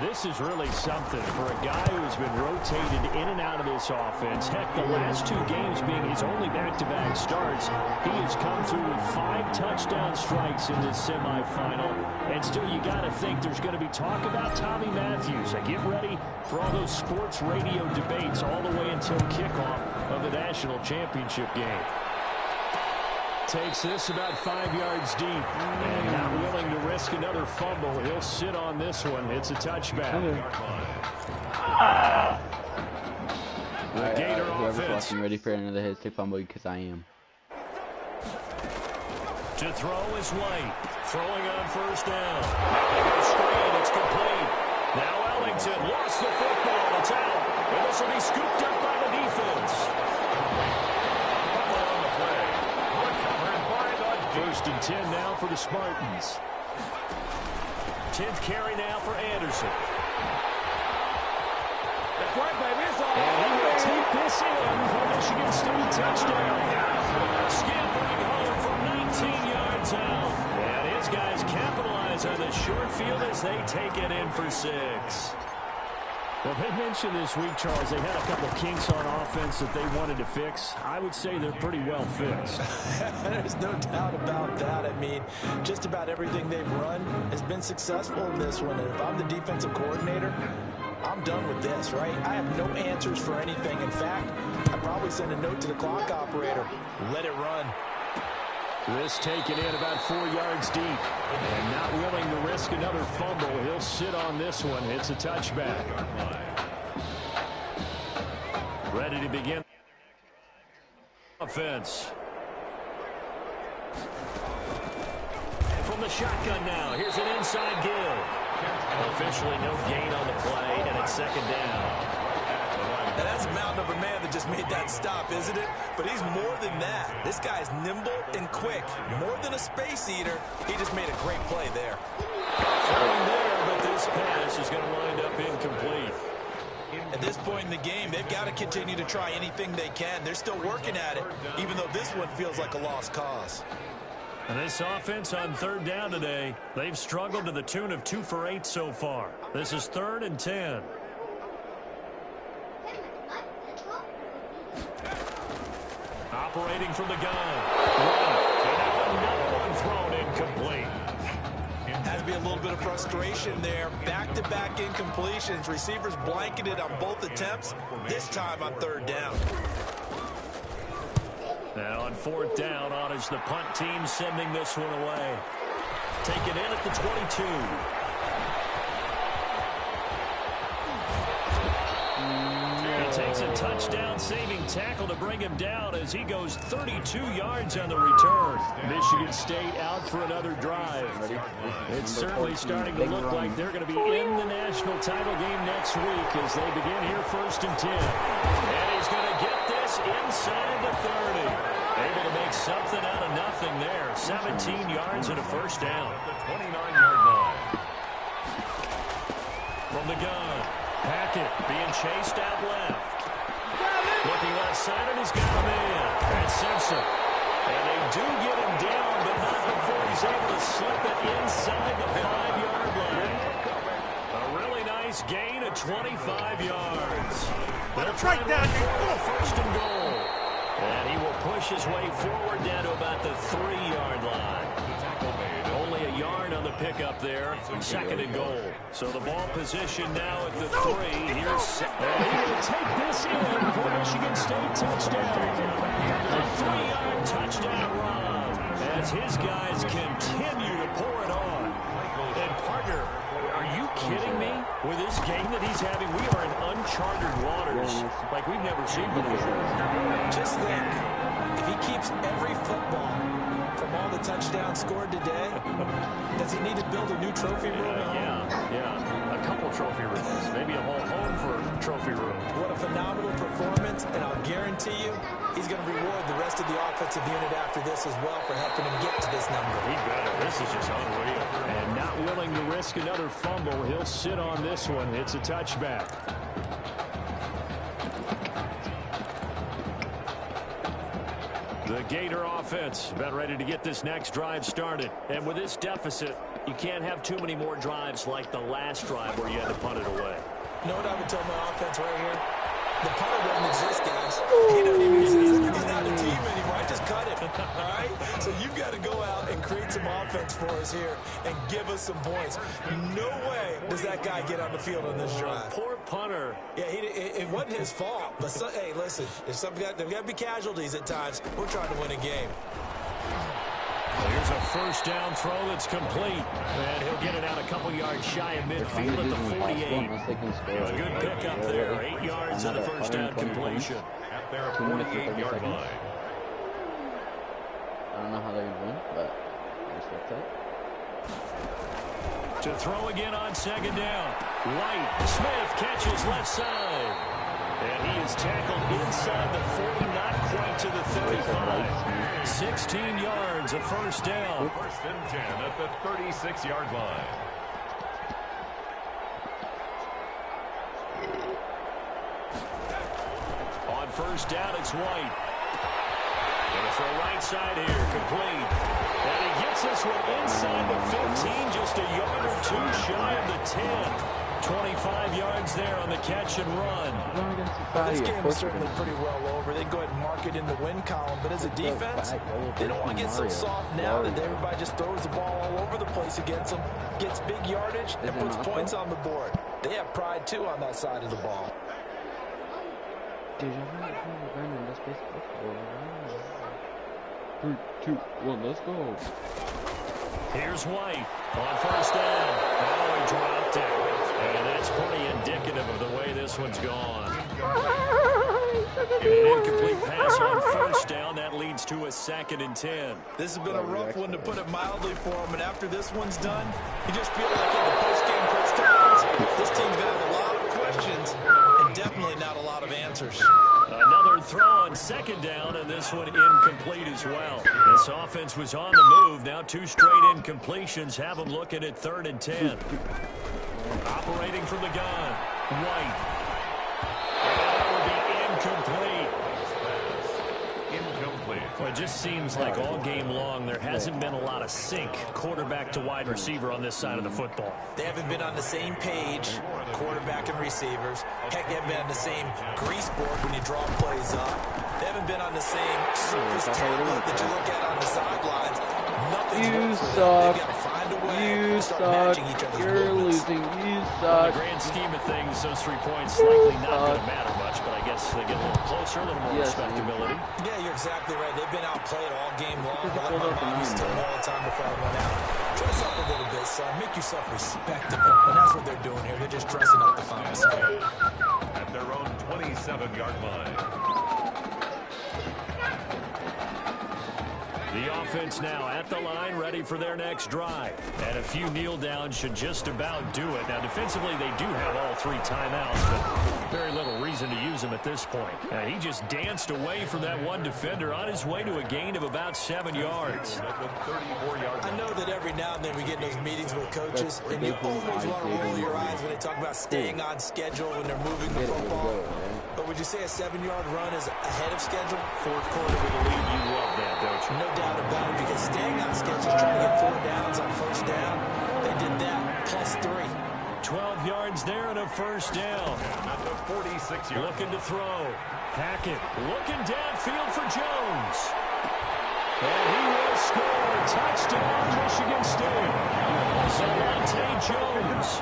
This is really something for a guy who's been rotated in and out of this offense. Heck, the last 2 games being his only back-to-back starts, he has come through with 5 touchdown strikes in this semifinal. And still, you got to think there's going to be talk about Tommy Matthews. Get ready for all those sports radio debates all the way until kickoff of the national championship game. Takes this about 5 yards deep. And not willing to risk another fumble. He'll sit on this one. It's a touchback. The Gator whoever's offense. watching ready for another hit stick fumble because I am. To throw is White. Throwing on first down. Now they go straight. It's complete. Now Ellington lost the football. It's out. And this will be scooped up by the defense. First and 10 now for the Spartans. 10th carry now for Anderson. That's right, baby. It's all And he will take this in for Michigan State touchdown. Scampering home from 19 yards out. And his guys capitalize on the short field as they take it in for 6. Well, they mentioned this week, Charles, they had a couple kinks on offense that they wanted to fix. I would say they're pretty well fixed. There's no doubt about that. I mean, just about everything they've run has been successful in this one. And if I'm the defensive coordinator, I'm done with this, right? I have no answers for anything. In fact, I'd probably send a note to the clock operator. Let it run. This taken in about 4 yards deep. And not willing to risk another fumble. He'll sit on this one. It's a touchback. Ready to begin offense. From the shotgun now. Here's an inside give. Officially no gain on the play, and it's second down. Now, that's a mountain of a man that just made that stop, isn't it? But he's more than that. This guy's nimble and quick. More than a space eater, he just made a great play there. Throwing there, but this pass is going to wind up incomplete. At this point in the game, they've got to continue to try anything they can. They're still working at it, even though this one feels like a lost cause. And this offense on third down today, they've struggled to the tune of 2 for 8 so far. This is 3rd and 10. Operating from the gun. And now another one thrown incomplete. Has to be a little bit of frustration there. Back-to-back incompletions. Receivers blanketed on both attempts, this time on third down. Now on 4th down, on is the punt team sending this one away. Taken in at the 22. Takes a touchdown-saving tackle to bring him down as he goes 32 yards on the return. Michigan State out for another drive. It's certainly starting to look like they're going to be in the national title game next week as they begin here 1st and 10. And he's going to get this inside the 30. Able to make something out of nothing there. 17 yards and a first down. The 29-yard line. From the gun, Hackett being chased out left. Looking left side, and he's got him in. That's Simpson. And they do get him down, but not before he's able to slip it inside the 5-yard line. A really nice gain of 25 yards. They'll try and run for the 1st and goal. And he will push his way forward down to about the 3-yard line. Only a yard on the pickup there. Second and goal. So the ball position now at the 3. Here's He will take this in for Michigan State touchdown. a 3-yard touchdown run as his guys continue to pour it on. And partner, are you kidding me? With this game that he's having, we are in uncharted waters like we've never seen before. Just think, if he keeps every football from all the touchdowns scored today, does he need to build a new trophy room? Yeah. A couple trophy rooms. Maybe a whole home for trophy room. What a phenomenal performance, and I'll guarantee you he's going to reward the rest of the offensive unit after this as well for helping him get to this number. He better. This is just unreal. And not willing to risk another fumble, he'll sit on this one. It's a touchback. The Gator offense about ready to get this next drive started. And with this deficit, you can't have too many more drives like the last drive where you had to punt it away. You know what I would tell my offense right here? The punter doesn't exist, guys. He doesn't even exist. He's not a team anymore. I just cut him. All right? So you've got to go out and create some offense for us here and give us some points. No way does that guy get on the field on this drive. Poor punter. Yeah, it wasn't his fault. But, hey, listen, there's got to be casualties at times. We're trying to win a game. Here's a first down throw that's complete. And he'll get it out a couple yards shy of midfield at the 48. A good pickup there. 8 yards on the first down completion. At their 48-yard line. I don't know how they're going to win, but I just looked at it. To throw again on second down. White. Smith catches left side. And he is tackled inside the 40, not quite to the 35. 16 yards, a first down. First and 10 at the 36-yard line. On first down, it's White. And it's the right side here, complete. And he gets this one inside the 15, just a yard or two shy of the 10. 25 yards there on the catch and run. This game is certainly pretty well over. They go ahead and mark it in the win column. But as a defense, they don't want to get so soft now that everybody just throws the ball all over the place against them, gets big yardage, and puts points on the board. They have pride, too, on that side of the ball. Dude, let's play football. 3, 2, 1, let's go. Here's White on first down. Oh, he dropped it. And that's pretty indicative of the way this one's gone. An incomplete pass on first down. That leads to a 2nd and 10. This has been a rough one, to put it mildly, for him. And after this one's done, you just feel like in the post-game press conference, this team's going to have a lot of questions and definitely not a lot of answers. Another throw on second down, and this one incomplete as well. This offense was on the move. Now 2 straight incompletions have them looking at 3rd and 10. Operating from the gun, White. And that would be incomplete. Well, it just seems like all game long there hasn't been a lot of sync quarterback to wide receiver on this side of the football. They haven't been on the same page, quarterback and receivers. Heck, they haven't been on the same grease board when you draw plays up. They haven't been on the same surface tablet that you look at on the sidelines. Nothing's You suck. You suck. You're losing. You suck. In the grand scheme of things, those 3 points likely not going to matter much, but I guess they get a little closer, a little more respectability. Yeah, you're exactly right. They've been outplayed all game long. But my mom used to tell me all the time before I went out, dress up a little bit, son. Make yourself respectable. And that's what they're doing here. They're just dressing up the final score. At their own 27-yard line. The offense now at the line, ready for their next drive. And a few kneel downs should just about do it. Now, defensively, they do have all 3 timeouts, but very little reason to use them at this point. He just danced away from that one defender on his way to a gain of about 7 yards. I know that every now and then we get in those meetings with coaches, and you almost want to roll your eyes when they talk about staying on schedule when they're moving the football. But would you say a 7-yard run is ahead of schedule? 4th quarter with a lead, you love that, don't you? No doubt about it, because staying on schedule is trying to get 4 downs on first down. They did that, plus 3. 12 yards there and a first down. At the 46-yard. Looking to throw. Hackett looking downfield for Jones. And he will score Touchdown, Michigan State. Zelante Jones,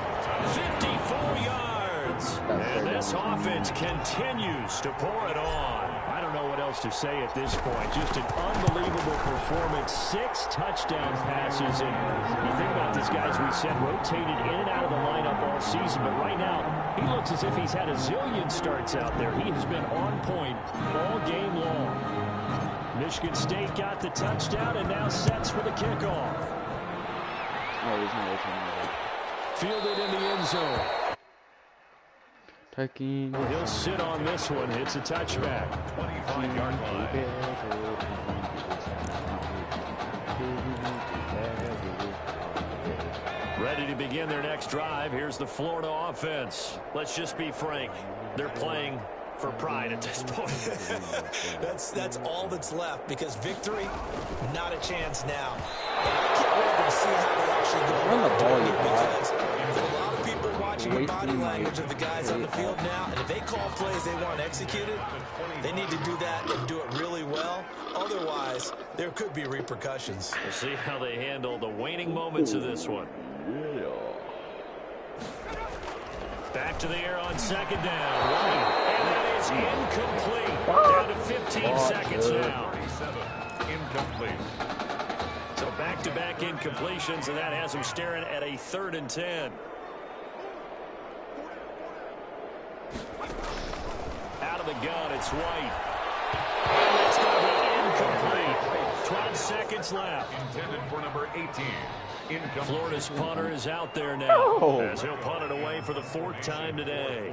54 yards. And this offense continues to pour it on. I don't know what else to say at this point. Just an unbelievable performance. 6 touchdown passes. And you think about this guy, as we said, rotated in and out of the lineup all season. But right now, he looks as if he's had a zillion starts out there. He has been on point all game long. Michigan State got the touchdown and now sets for the kickoff. Oh, he's not returning it. Fielded in the end zone. Tucking. He'll sit on this one. It's a touchback. 25-yard line. Ready to begin their next drive. Here's the Florida offense. Let's just be frank. They're playing for pride at this point. that's all that's left, because victory, not a chance now. And I can't wait to see how they actually go about doing it, because there are a lot of people watching the body language of the guys on the field now, and if they call plays they want executed, they need to do that and do it really well. Otherwise, there could be repercussions. We'll see how they handle the waning moments of this one. Back to the air on second down. And that is incomplete. Down to 15 seconds now. 37, incomplete. So back-to-back incompletions, and that has them staring at a 3rd and 10. Out of the gun, it's White. And that's going to be incomplete. 12 seconds left. Intended for number 18. Incomplete. Florida's punter is out there now, as he'll punt it away for the 4th time today.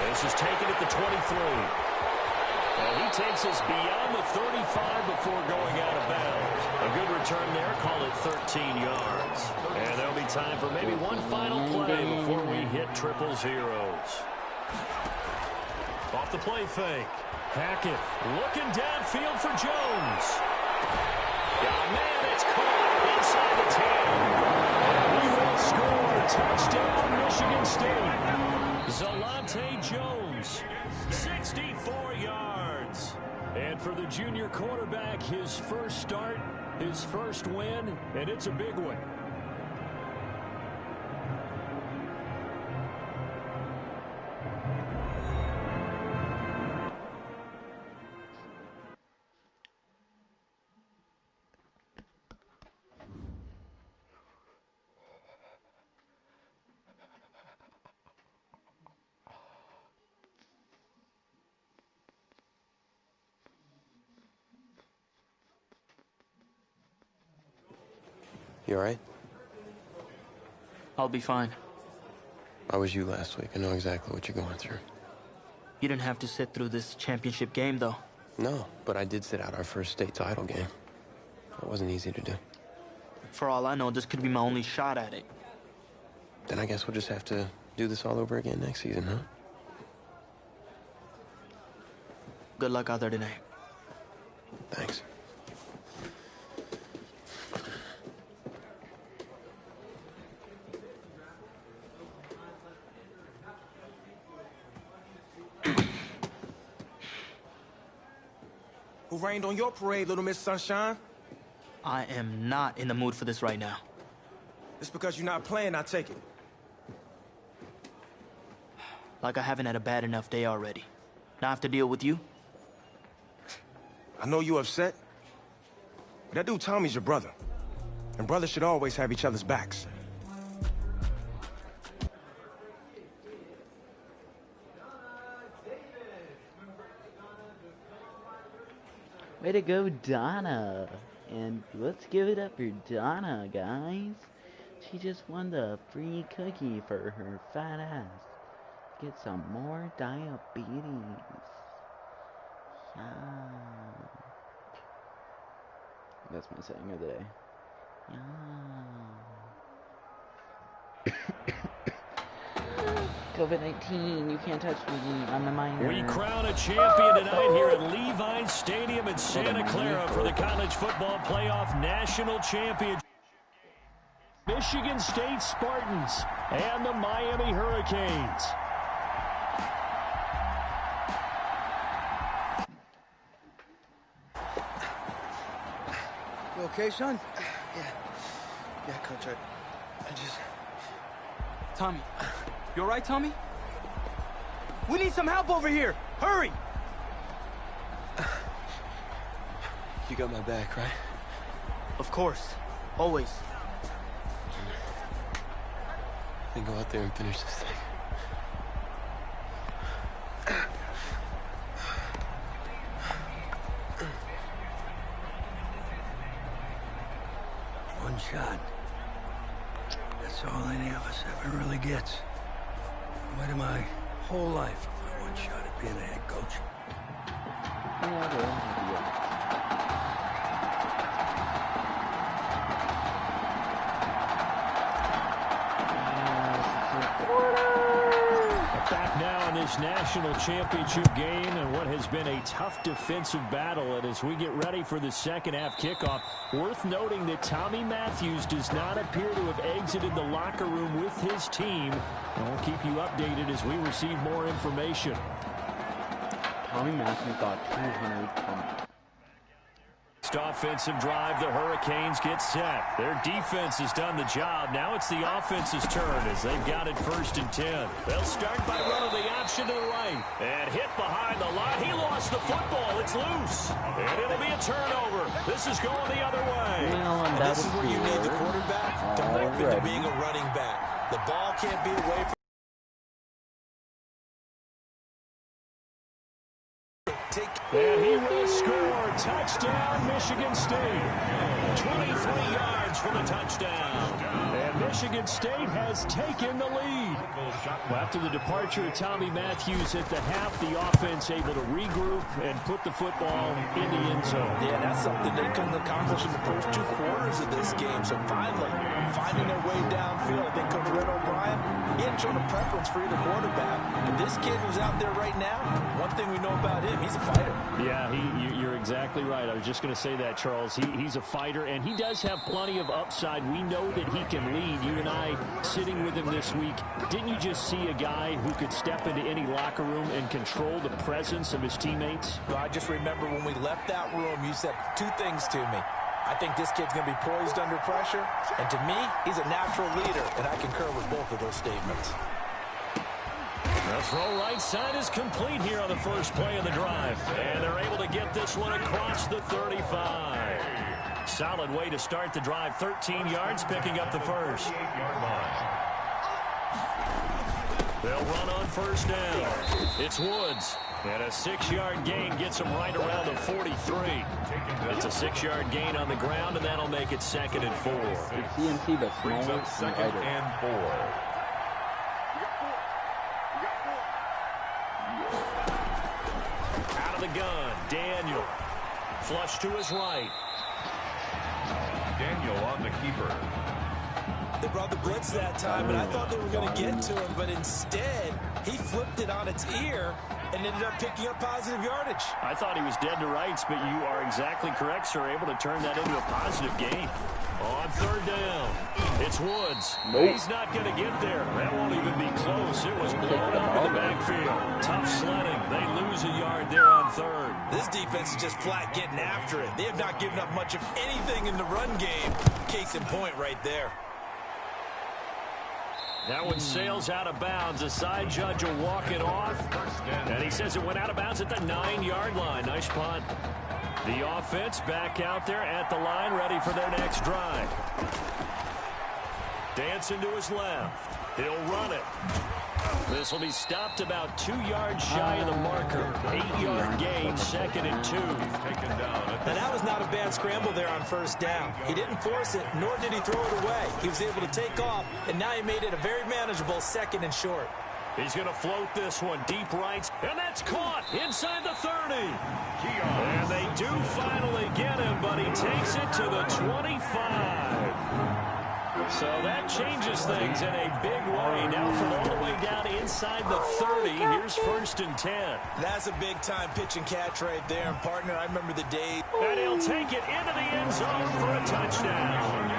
This is taken at the 23. And he takes us beyond the 35 before going out of bounds. A good return there, call it 13 yards. And there'll be time for maybe one final play before we hit triple zeros. Off the play fake. Hackett looking downfield for Jones. Oh, man, it's caught inside the 10. We will score. Touchdown, Michigan State. Zelante Jones, 64 yards. And for the junior quarterback, his first start, his first win, and it's a big one. You all right? I'll be fine. I was you last week. I know exactly what you're going through. You didn't have to sit through this championship game, though. No, but I did sit out our first state title game. It wasn't easy to do. For all I know, this could be my only shot at it. Then I guess we'll just have to do this all over again next season, huh? Good luck out there tonight. Thanks. Who rained on your parade, Little Miss Sunshine? I am not in the mood for this right now. It's because you're not playing, I take it. Like I haven't had a bad enough day already. Now I have to deal with you? I know you're upset, but that dude Tommy's your brother. And brothers should always have each other's backs. Way to go, Donna. And let's give it up for Donna, guys. She just won the free cookie for her fat ass. Get some more diabetes. Yeah. That's my saying of the day. Yeah. COVID-19, you can't touch me. I'm a minor. We crown a champion tonight here at Levi's Stadium in Santa Clara for the College Football Playoff National Championship. Michigan State Spartans and the Miami Hurricanes. okay, son? Yeah, Coach, I just... Tommy. You all right, Tommy? We need some help over here. Hurry! You got my back, right? Of course. Always. Then go out there and finish this thing. One shot. That's all any of us ever really gets. I waited my whole life for my one shot at being a head coach. Back now in this national championship game and what has been a tough defensive battle. And as we get ready for the second half kickoff, worth noting that Tommy Matthews does not appear to have exited the locker room with his team. And we'll keep you updated as we receive more information. Tommy Matthews got 200 coming. Offensive drive, the Hurricanes get set. Their defense has done the job. Now it's the offense's turn as they've got it 1st and 10. They'll start by running the option to the right. And hit behind the line. He lost the football. It's loose. And it'll be a turnover. This is going the other way. And this is where you need the quarterback to morph into being a running back. The ball can't be away from and he will score. Touchdown, Michigan State. 23 yards for the touchdown. And Michigan State has taken the lead. Well, after the departure of Tommy Matthews at the half, the offense able to regroup and put the football in the end zone. Yeah, that's something they couldn't accomplish in the first 2 quarters of this game. So finally, finding their way downfield. I think Coach Red O'Brien, he hadn't shown a preference for either quarterback. But this kid who's out there right now, one thing we know about him, he's a fighter. Yeah, you're exactly right. I was just going to say that, Charles. He's a fighter, and he does have plenty of upside. We know that he can lead. You and I, sitting with him this week, didn't you just see a guy who could step into any locker room and control the presence of his teammates? Well, I just remember when we left that room, you said 2 things to me. I think this kid's going to be poised under pressure, and to me, he's a natural leader, and I concur with both of those statements. The throw right side is complete here on the first play of the drive. And they're able to get this one across the 35. Solid way to start the drive. 13 yards, picking up the first. They'll run on first down. It's Woods. And a 6-yard gain gets them right around the 43. It's a 6-yard gain on the ground, and that'll make it 2nd and 4. It's CMC, but Brings smaller up 2nd and 4. Out of the gun, Daniel. Flush to his right. Daniel on the keeper. They brought the blitz that time, and I thought they were going to get to him, but instead, he flipped it on its ear and ended up picking up positive yardage. I thought he was dead to rights, but you are exactly correct, sir. Able to turn that into a positive gain. On 3rd down, it's Woods. Nope. He's not going to get there. That won't even be close. It was blown up in the backfield. Tough sledding. They lose a yard there on 3rd. This defense is just flat getting after it. They have not given up much of anything in the run game. Case in point right there. That one sails out of bounds. A side judge will walk it off. And he says it went out of bounds at the 9-yard line. Nice punt. The offense back out there at the line, ready for their next drive. Dancing to his left. He'll run it. This will be stopped about 2 yards shy of the marker. 8-yard gain, 2nd and 2. Taken down. Now, that was not a bad scramble there on first down. He didn't force it, nor did he throw it away. He was able to take off, and now he made it a very manageable 2nd and short. He's going to float this one deep right, and that's caught inside the 30. And they do finally get him, but he takes it to the 25. So that changes things in a big way. Now from all the way down inside the 30, here's 1st and 10. That's a big-time pitch and catch right there. And, partner, I remember the days. And he'll take it into the end zone for a touchdown.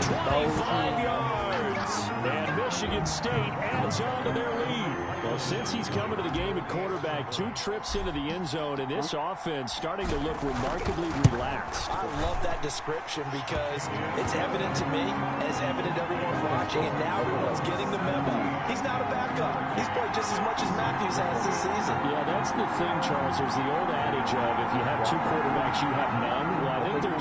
25 yards. points. And Michigan State adds on to their lead. Well, since he's coming to the game at quarterback, 2 trips into the end zone, and this offense starting to look remarkably relaxed. I love that description because it's evident to me, and it's evident to everyone watching, and now everyone's getting the memo. He's not a backup. He's played just as much as Matthews has this season. Yeah, that's the thing, Charles. There's the old adage of if you have 2 quarterbacks, you have none. Well, I think they're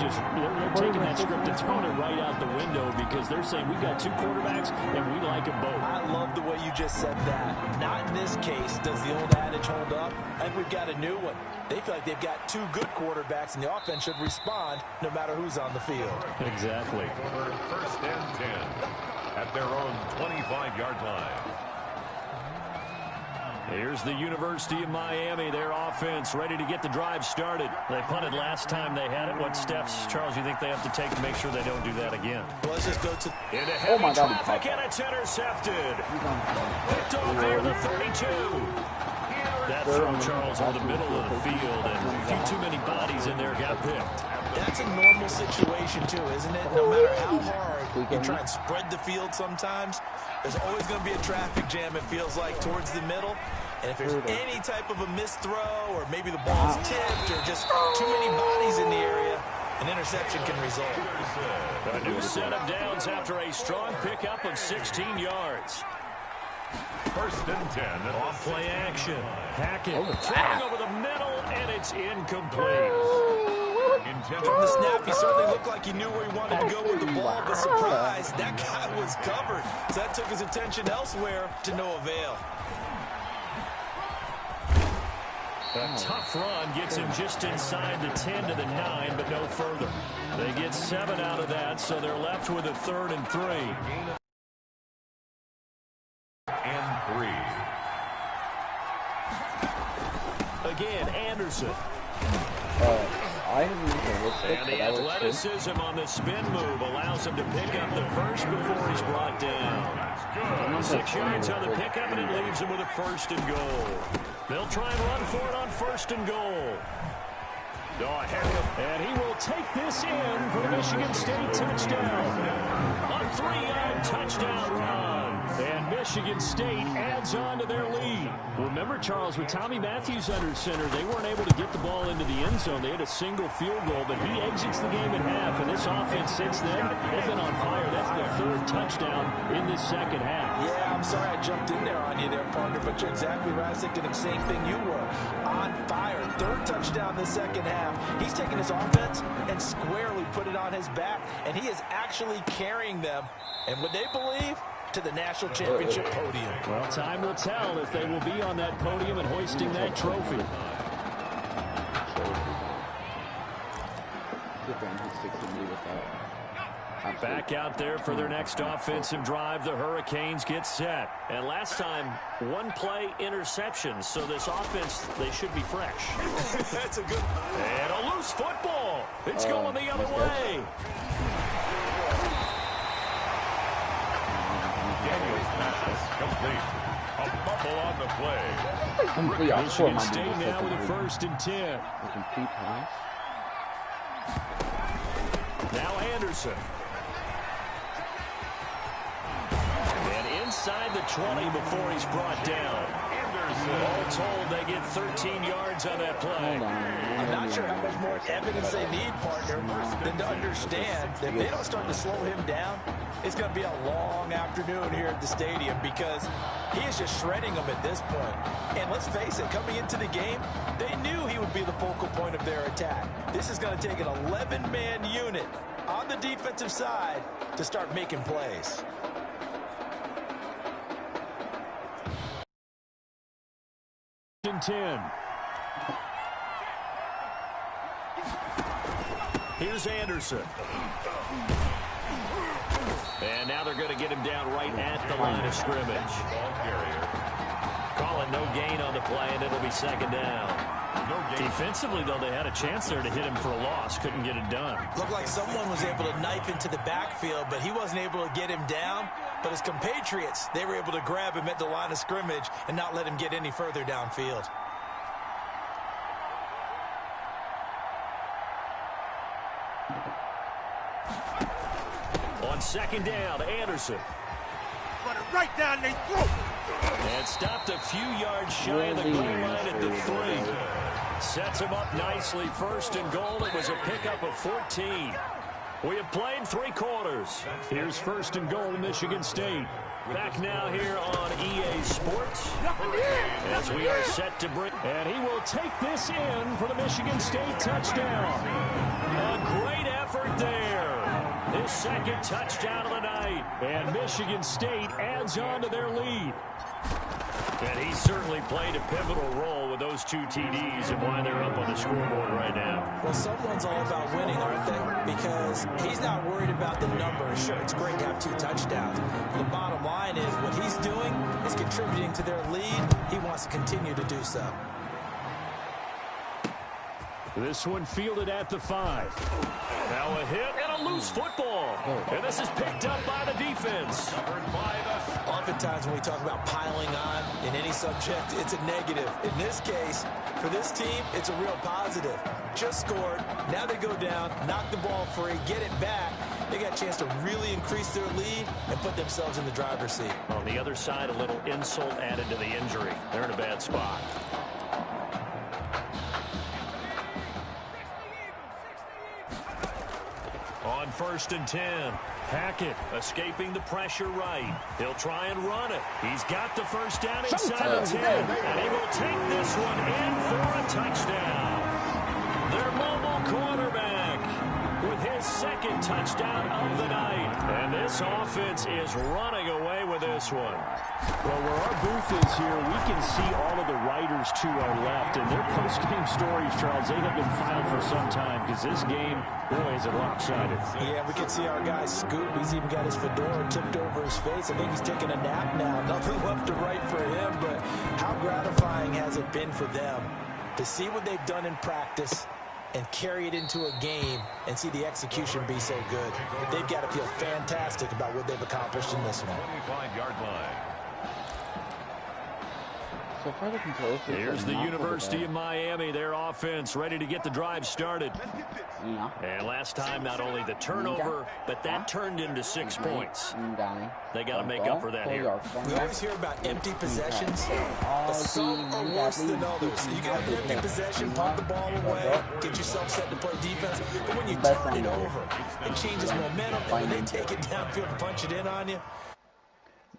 taking that script and throwing it right out the window because they're saying we've got 2 quarterbacks and we like them both. I love the way you just said that. Not in this case does the old adage hold up. I think we've got a new one. They feel like they've got 2 good quarterbacks, and the offense should respond no matter who's on the field. Exactly. For first and 10 at their own 25-yard line. Here's the University of Miami, their offense ready to get the drive started. They punted last time they had it. What steps, Charles, you think they have to take to make sure they don't do that again? Well, let's just go to into heavy traffic, and it's intercepted. Picked off near the 32. That throw, Charles, over the middle of the field, and a few too many bodies in there got picked. That's a normal situation, too, isn't it? No matter how hard you try and spread the field sometimes, there's always going to be a traffic jam, it feels like, towards the middle. And if there's any type of a missed throw or maybe the ball's tipped or just too many bodies in the area, an interception can result. A new set of downs after a strong pickup of 16 yards. First and 10. Off play action. Hackett throwing over the middle, and it's incomplete. From the snap, he certainly looked like he knew where he wanted to go with the ball, but surprise, that guy was covered. So that took his attention elsewhere to no avail. A tough run gets him just inside the 10 to the 9, but no further. They get 7 out of that, so they're left with a 3rd and 3. And 3. Again, Anderson. And the athleticism on the spin move allows him to pick up the first before he's brought down. 6 yards on the pickup, and it leaves him with a 1st and goal. They'll try and run for it on 1st and goal. And he will take this in for the Michigan State touchdown. A 3-yard touchdown run. And Michigan State adds on to their lead. Remember, Charles, with Tommy Matthews under center, they weren't able to get the ball into the end zone. They had a single field goal, but he exits the game at half. And this offense since then, they've been on fire. That's their 3rd touchdown in this second half. Yeah, I'm sorry I jumped in there on you there, partner, but you're exactly right. I was thinking the same thing you were. On fire. 3rd touchdown in the second half. He's taking his offense and squarely put it on his back, and he is actually carrying them, and would they believe, to the national championship podium. Well, time will tell if they will be on that podium and hoisting that trophy. Back out there for their next offensive drive. The Hurricanes get set. And last time, 1-play interception. So this offense, they should be fresh. That's a good... And a loose football. It's going the other way. Daniels pass complete. A fumble on the play. Michigan State now with a 1st and 10. Complete pass. Now Anderson. And inside the 20 before he's brought down. All told, they get 13 yards on that play. I'm not sure how much more evidence they need, partner, than to understand that if they don't start to slow him down, it's going to be a long afternoon here at the stadium because he is just shredding them at this point. And let's face it, coming into the game, they knew he would be the focal point of their attack. This is going to take an 11-man unit on the defensive side to start making plays. And 10. Here's Anderson. And now they're going to get him down right at the line of scrimmage. Call it no gain on the play, and it'll be 2nd down. Defensively, though, they had a chance there to hit him for a loss. Couldn't get it done. Looked like someone was able to knife into the backfield, but he wasn't able to get him down. But his compatriots, they were able to grab him at the line of scrimmage and not let him get any further downfield. On 2nd down, Anderson. run it right down their throat. And stopped a few yards shy of the goal line at the 3. Sets him up nicely. 1st and goal. It was a pickup of 14. We have played 3 quarters. Here's 1st and goal, Michigan State. Back now here on EA Sports as we are set to bring. And he will take this in for the Michigan State touchdown. A great effort there. His 2nd touchdown of the night. And Michigan State adds on to their lead. And he certainly played a pivotal role with those 2 TDs and why they're up on the scoreboard right now. Well, someone's all about winning, aren't they? Because he's not worried about the numbers. Sure, it's great to have 2 touchdowns. But the bottom line is what he's doing is contributing to their lead. He wants to continue to do so. This one fielded at the 5. Now a hit and a loose football. And this is picked up by the defense. Oftentimes when we talk about piling on in any subject, it's a negative. In this case, for this team, it's a real positive. Just scored. Now they go down, knock the ball free, get it back. They got a chance to really increase their lead and put themselves in the driver's seat. On the other side, a little insult added to the injury. They're in a bad spot. On 1st and 10, Hackett escaping the pressure right. He'll try and run it. He's got the 1st down inside the 10, and he will take this one in for a touchdown. Their mobile quarterback with his 2nd touchdown of the night. And this offense is running away with this one. Well, where our booth is here, we can see all of the writers to our left. And their post-game stories, Charles, they have been filed for some time because this game, boy, is it lopsided. Yeah, we can see our guy Scoop. He's even got his fedora tipped over his face. I think he's taking a nap now. Nothing left to write for him, but how gratifying has it been for them to see what they've done in practice and carry it into a game and see the execution be so good. They've got to feel fantastic about what they've accomplished in this one. 25-yard line. So far the controls. Here's the University of Miami, their offense ready to get the drive started. Yeah. And last time, not only the turnover, but that turned into 6 points. They got to make up for that here. We always hear about empty possessions, but some are worse than others. You can have an empty possession, punt the ball away, get yourself set to play defense, but when you turn it over, it changes momentum, and when they take it downfield and punch it in on you,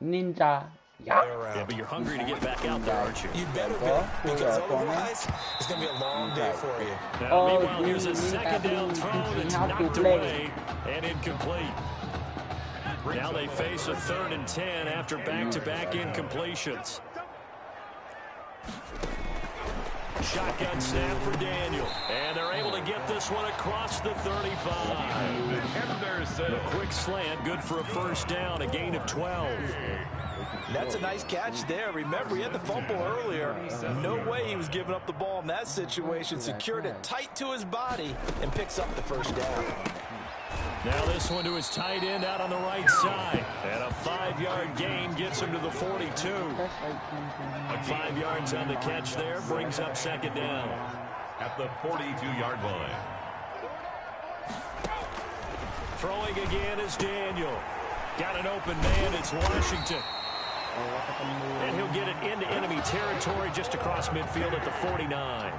Ninja. Yeah, but you're hungry to get back out there, aren't you? You better be, because otherwise, it's going to be a long day for you. Now, meanwhile, here's a 2nd down throw that's knocked away and incomplete. Now they face a 3rd and 10 after back-to-back incompletions. Shotgun snap for Daniel. And they're able to get this one across the 35. The quick slant, good for a 1st down, a gain of 12. That's a nice catch there. Remember, he had the fumble earlier. No way he was giving up the ball in that situation. Secured it tight to his body and picks up the 1st down. Now this one to his tight end out on the right side. And a 5-yard gain gets him to the 42. 5 yards on the catch there brings up 2nd down. At the 42-yard line. Throwing again is Daniel. Got an open man. It's Washington. And he'll get it into enemy territory just across midfield at the 49.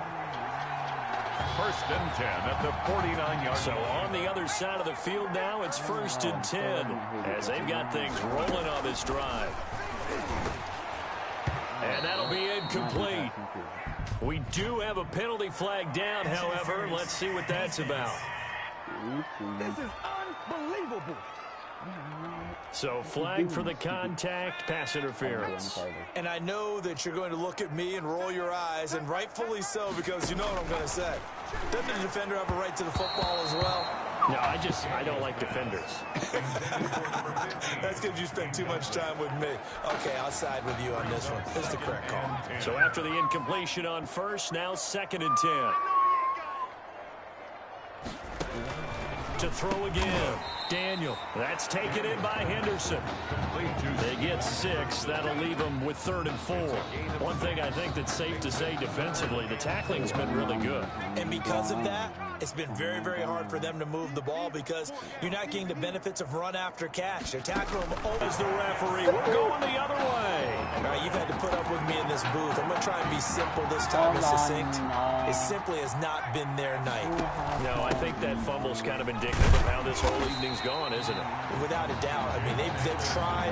1st and 10 at the 49-yard So on the other side of the field now, it's 1st and 10 as they've got things rolling on this drive. And that'll be incomplete. We do have a penalty flag down, however. Let's see what that's about. This is unbelievable. So flag for the contact, pass interference. And I know that you're going to look at me and roll your eyes, and rightfully so, because you know what I'm going to say. Doesn't the defender have a right to the football as well? No, I don't like defenders. That's because you spend too much time with me. Okay, I'll side with you on this one. This is the correct call. So after the incompletion on 1st, now 2nd and 10. To throw again. Daniel. That's taken in by Henderson. They get 6. That'll leave them with 3rd and 4. One thing I think that's safe to say defensively, the tackling's been really good. And because of that, It's been very, very hard for them to move the ball because you're not getting the benefits of run after catch. They're tackling them as the referee. We're going the other way. All right, you've had to put up with me in this booth. I'm going to try and be simple this time and succinct. It simply has not been their night. No, I think that fumble's kind of indicative of how this whole evening's gone, isn't it? Without a doubt. I mean, they've tried,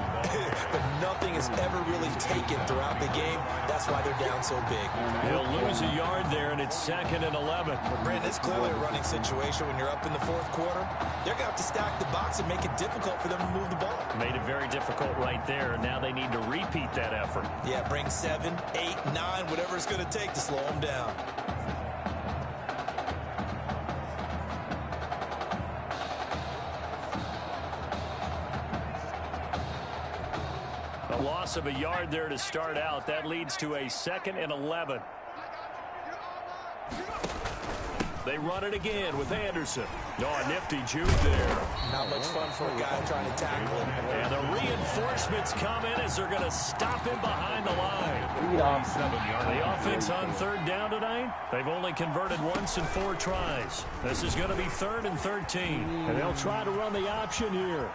but nothing has ever really taken throughout the game. That's why they're down so big. He'll lose a yard there, and it's 2nd and 11. Brandon, it's clearly a running situation when you're up in the 4th quarter. They're going to have to stack the box and make it difficult for them to move the ball. Made it very difficult right there. Now they need to repeat that effort. Yeah, bring 7, 8, 9, whatever it's going to take to slow them down. A loss of a yard there to start out. That leads to a 2nd and 11. They run it again with Anderson. Oh, a nifty juke there. Not much fun for a guy trying to tackle him. And the reinforcements come in as they're going to stop him behind the line. The offense on 3rd down tonight, they've only converted once in 4 tries. This is going to be 3rd and 13. And they'll try to run the option here.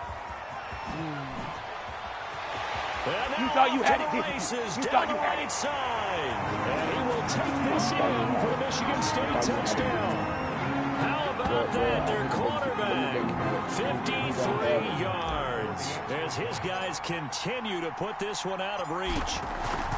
And you thought you had it, didn't you? You thought you had it. Side. And he will take this in for the Michigan State touchdown. How about that? Their quarterback, 53 yards. As his guys continue to put this one out of reach.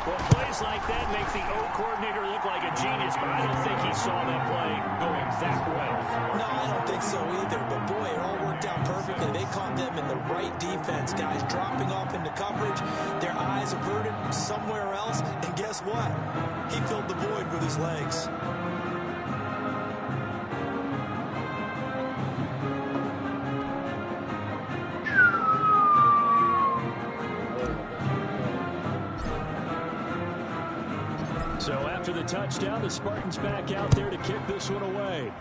Well, plays like that make the O coordinator look like a genius, but I don't think he saw that play going that well. No, I don't think so either. But, boy, it all worked out perfectly. They caught them in the right defense. Guys dropping off into coverage. Their eyes averted somewhere else. And guess what? He filled the void with his legs. So after the touchdown, the Spartans back out there to kick this one away.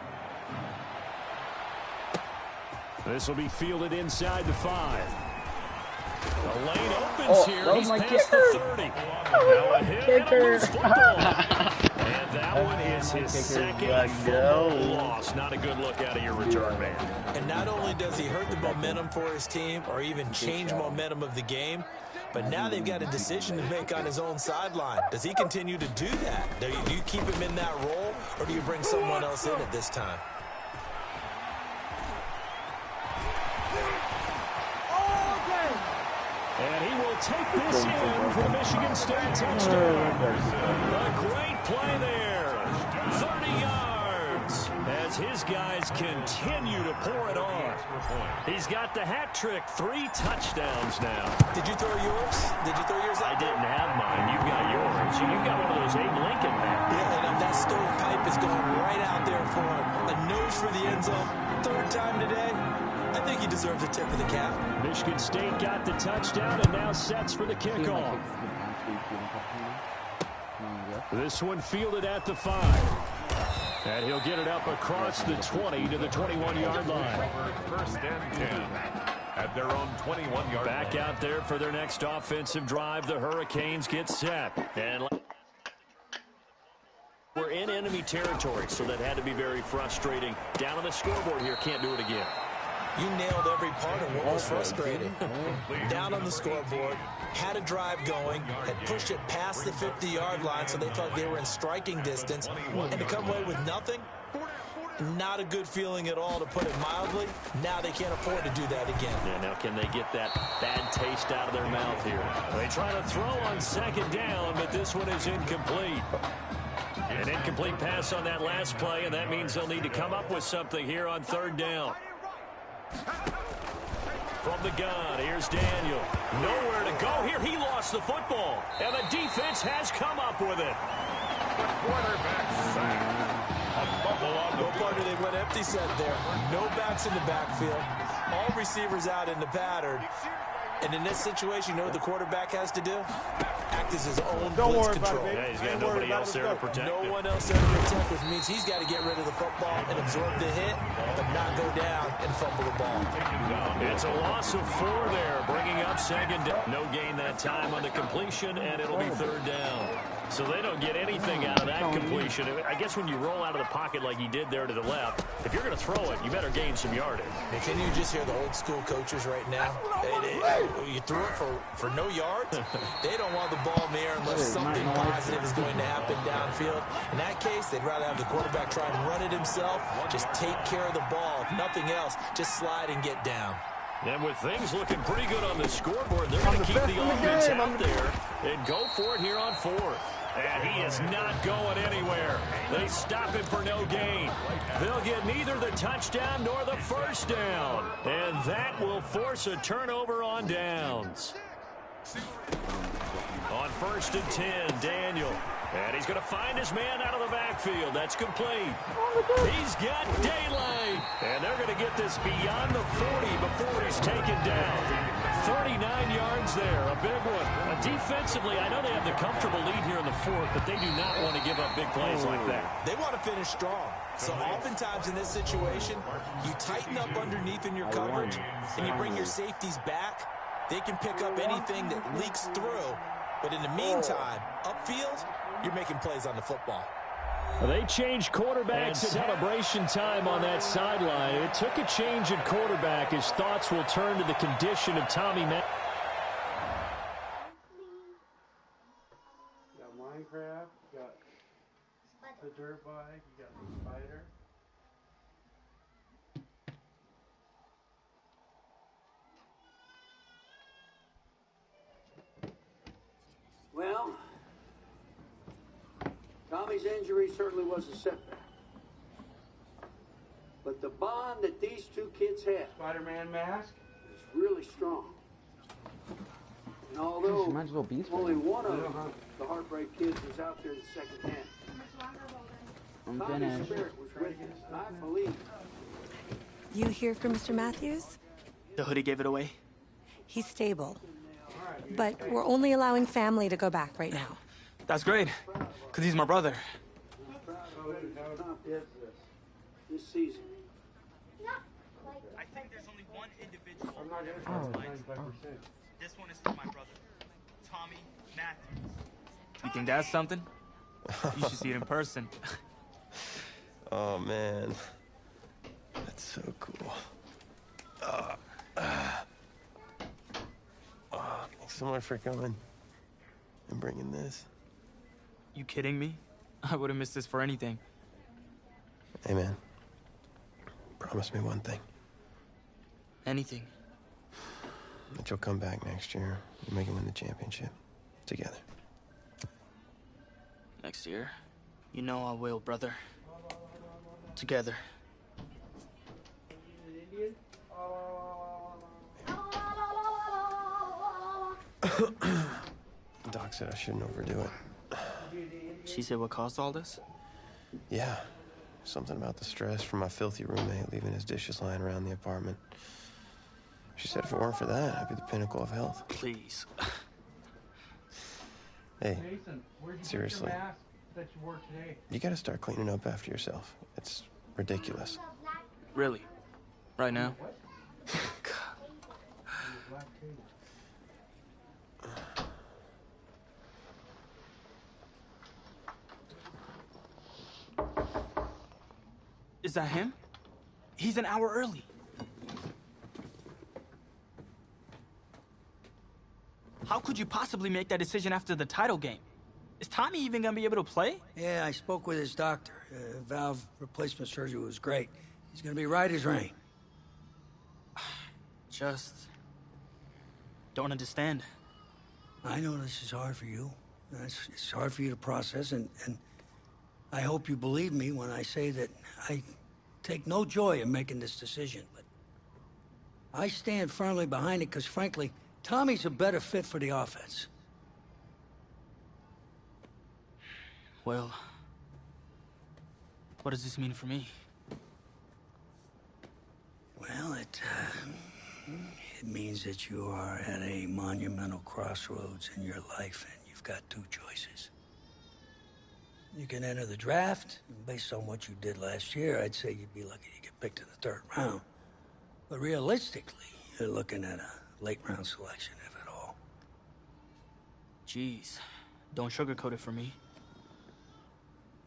This will be fielded inside the 5. The lane opens here. He's past the 30. Now a hit and a loose football. And that one is his 2nd fumble loss. Not a good look out of your return man. And not only does he hurt the momentum for his team or even change momentum of the game, but now they've got a decision to make on his own sideline. Does he continue to do that? Do you keep him in that role, or do you bring someone else in at this time? And he will take this in for the Michigan State touchdown. A great play there. 30 yards as his guys continue to pour it on. He's got the hat trick. 3 touchdowns now. Did you throw yours? Did you throw yours out? I didn't have mine. You've got yours. You've got one of those Abe Lincoln hats. Yeah, and that stovepipe is going right out there for him. A nose for the end zone. 3rd time today. I think he deserves a tip of the cap. Michigan State got the touchdown and now sets for the kickoff. This one fielded at the 5. And he'll get it up across the 20 to the 21-yard line. 1st and 10 at their own 21-yard line. Back out there for their next offensive drive. The Hurricanes get set. And we're in enemy territory, so that had to be very frustrating. Down on the scoreboard here, can't do it again. You nailed every part of what was frustrating. Down on the scoreboard, had a drive going, had pushed it past the 50-yard line so they thought they were in striking distance, and to come away with nothing, not a good feeling at all, to put it mildly. Now they can't afford to do that again. Yeah, now can they get that bad taste out of their mouth here? They try to throw on 2nd down, but this one is incomplete. An incomplete pass on that last play, and that means they'll need to come up with something here on 3rd down. From the gun, here's Daniel. Nowhere to go here. He lost the football, and the defense has come up with it. The quarterback sack. No partner, they went empty set there. No backs in the backfield. All receivers out in the pattern. And in this situation, you know what the quarterback has to do? Act as his own blitz control. Yeah, he's got nobody else there to protect him. No one else there to protect, which means he's got to get rid of the football and absorb the hit, but not go down and fumble the ball. It's a loss of 4 there, bringing up 2nd down. No gain that time on the completion, and it'll be 3rd down. So they don't get anything out of that completion. I guess when you roll out of the pocket like he did there to the left, if you're going to throw it, you better gain some yardage. And can you just hear the old school coaches right now? You threw it for no yards. They don't want the ball in the air unless something positive is going to happen downfield. In that case, they'd rather have the quarterback try and run it himself. Just take care of the ball. If nothing else, just slide and get down. And with things looking pretty good on the scoreboard, they're going to keep the offense out there and go for it here on 4th. And he is not going anywhere. They stop him for no gain. They'll get neither the touchdown nor the first down. And that will force a turnover on downs. On 1st and 10, Daniel. And he's going to find his man out of the backfield. That's complete. He's got daylight. And they're going to get this beyond the 40 before he's taken down. 39 yards there, a big one. Defensively, I know they have the comfortable lead here in the 4th, but they do not want to give up big plays like that. They want to finish strong. So oftentimes in this situation, you tighten up underneath in your coverage, and you bring your safeties back. They can pick up anything that leaks through. But in the meantime, upfield, you're making plays on the football. They changed quarterbacks at celebration time on that sideline. It took a change at quarterback. His thoughts will turn to the condition of Tommy Madden. You got Minecraft, you got the dirt bike, you got the spider. Well, Tommy's injury certainly was a setback. But the bond that these two kids have Spider-Man mask? is really strong. And although only one of the Heartbreak kids was out there the second half, I'm Tommy's finished. spirit was with him, and I believe. You hear from Mr. Matthews? The hoodie gave it away? He's stable. But we're only allowing family to go back right now. That's great, because he's my brother. This season. I think there's only one individual. I'm not going to try 95%. This one is for my brother, Tommy Matthews. You think that's something? You should see it in person. Oh, man. That's so cool. Thanks so much for coming and bringing this. You kidding me? I wouldn't miss this for anything. Hey, man. Promise me one thing. Anything. That you'll come back next year and make it win the championship. Together. Next year? You know I will, brother. Together. Doc said I shouldn't overdo it. She said what caused all this? Yeah. Something about the stress from my filthy roommate leaving his dishes lying around the apartment. She said if it weren't for that, I'd be the pinnacle of health. Please. Hey, Jason, where'd you seriously. get your mask that you wore today? You gotta start cleaning up after yourself. It's ridiculous. Really? Right now? Is that him? He's an hour early. How could you possibly make that decision after the title game? Is Tommy even gonna be able to play? Yeah, I spoke with his doctor. Valve replacement surgery was great. He's gonna be right as rain. Just don't understand. I know this is hard for you. It's hard for you to process, and I hope you believe me when I say that I take no joy in making this decision, but I stand firmly behind it because, frankly, Tommy's a better fit for the offense. Well, what does this mean for me? Well, it means that you are at a monumental crossroads in your life, and you've got two choices. You can enter the draft, and based on what you did last year, I'd say you'd be lucky to get picked in the 3rd round. But realistically, you're looking at a late round selection, if at all. Jeez, Don't sugarcoat it for me.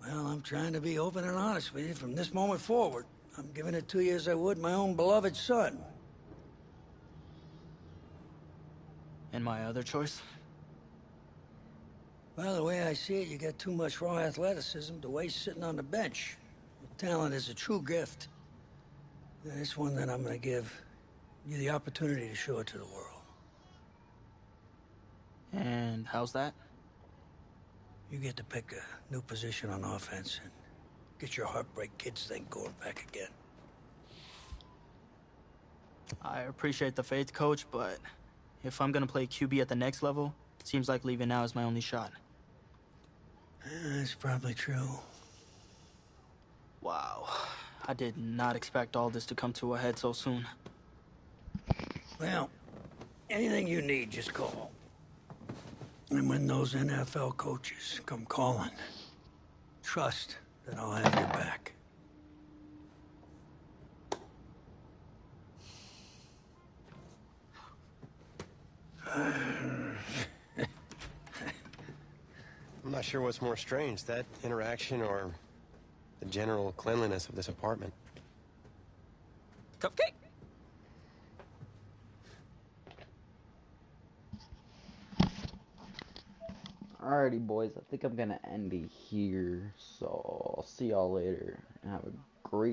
Well, I'm trying to be open and honest with you from this moment forward. I'm giving it to you as I would my own beloved son. And my other choice? Well, the way I see it, you got too much raw athleticism to waste sitting on the bench. Your talent is a true gift. And it's one that I'm going to give you the opportunity to show it to the world. And how's that? You get to pick a new position on offense and get your heartbreak kids thing going back again. I appreciate the faith, Coach, but if I'm gonna play QB at the next level, it seems like leaving now is my only shot. That's probably true. Wow. I did not expect all this to come to a head so soon. Well, anything you need, just call. And when those NFL coaches come calling, trust that I'll have your back. I'm not sure what's more strange, that interaction or the general cleanliness of this apartment. Cupcake? Alrighty, boys. I think I'm gonna end it here. So I'll see y'all later. Have a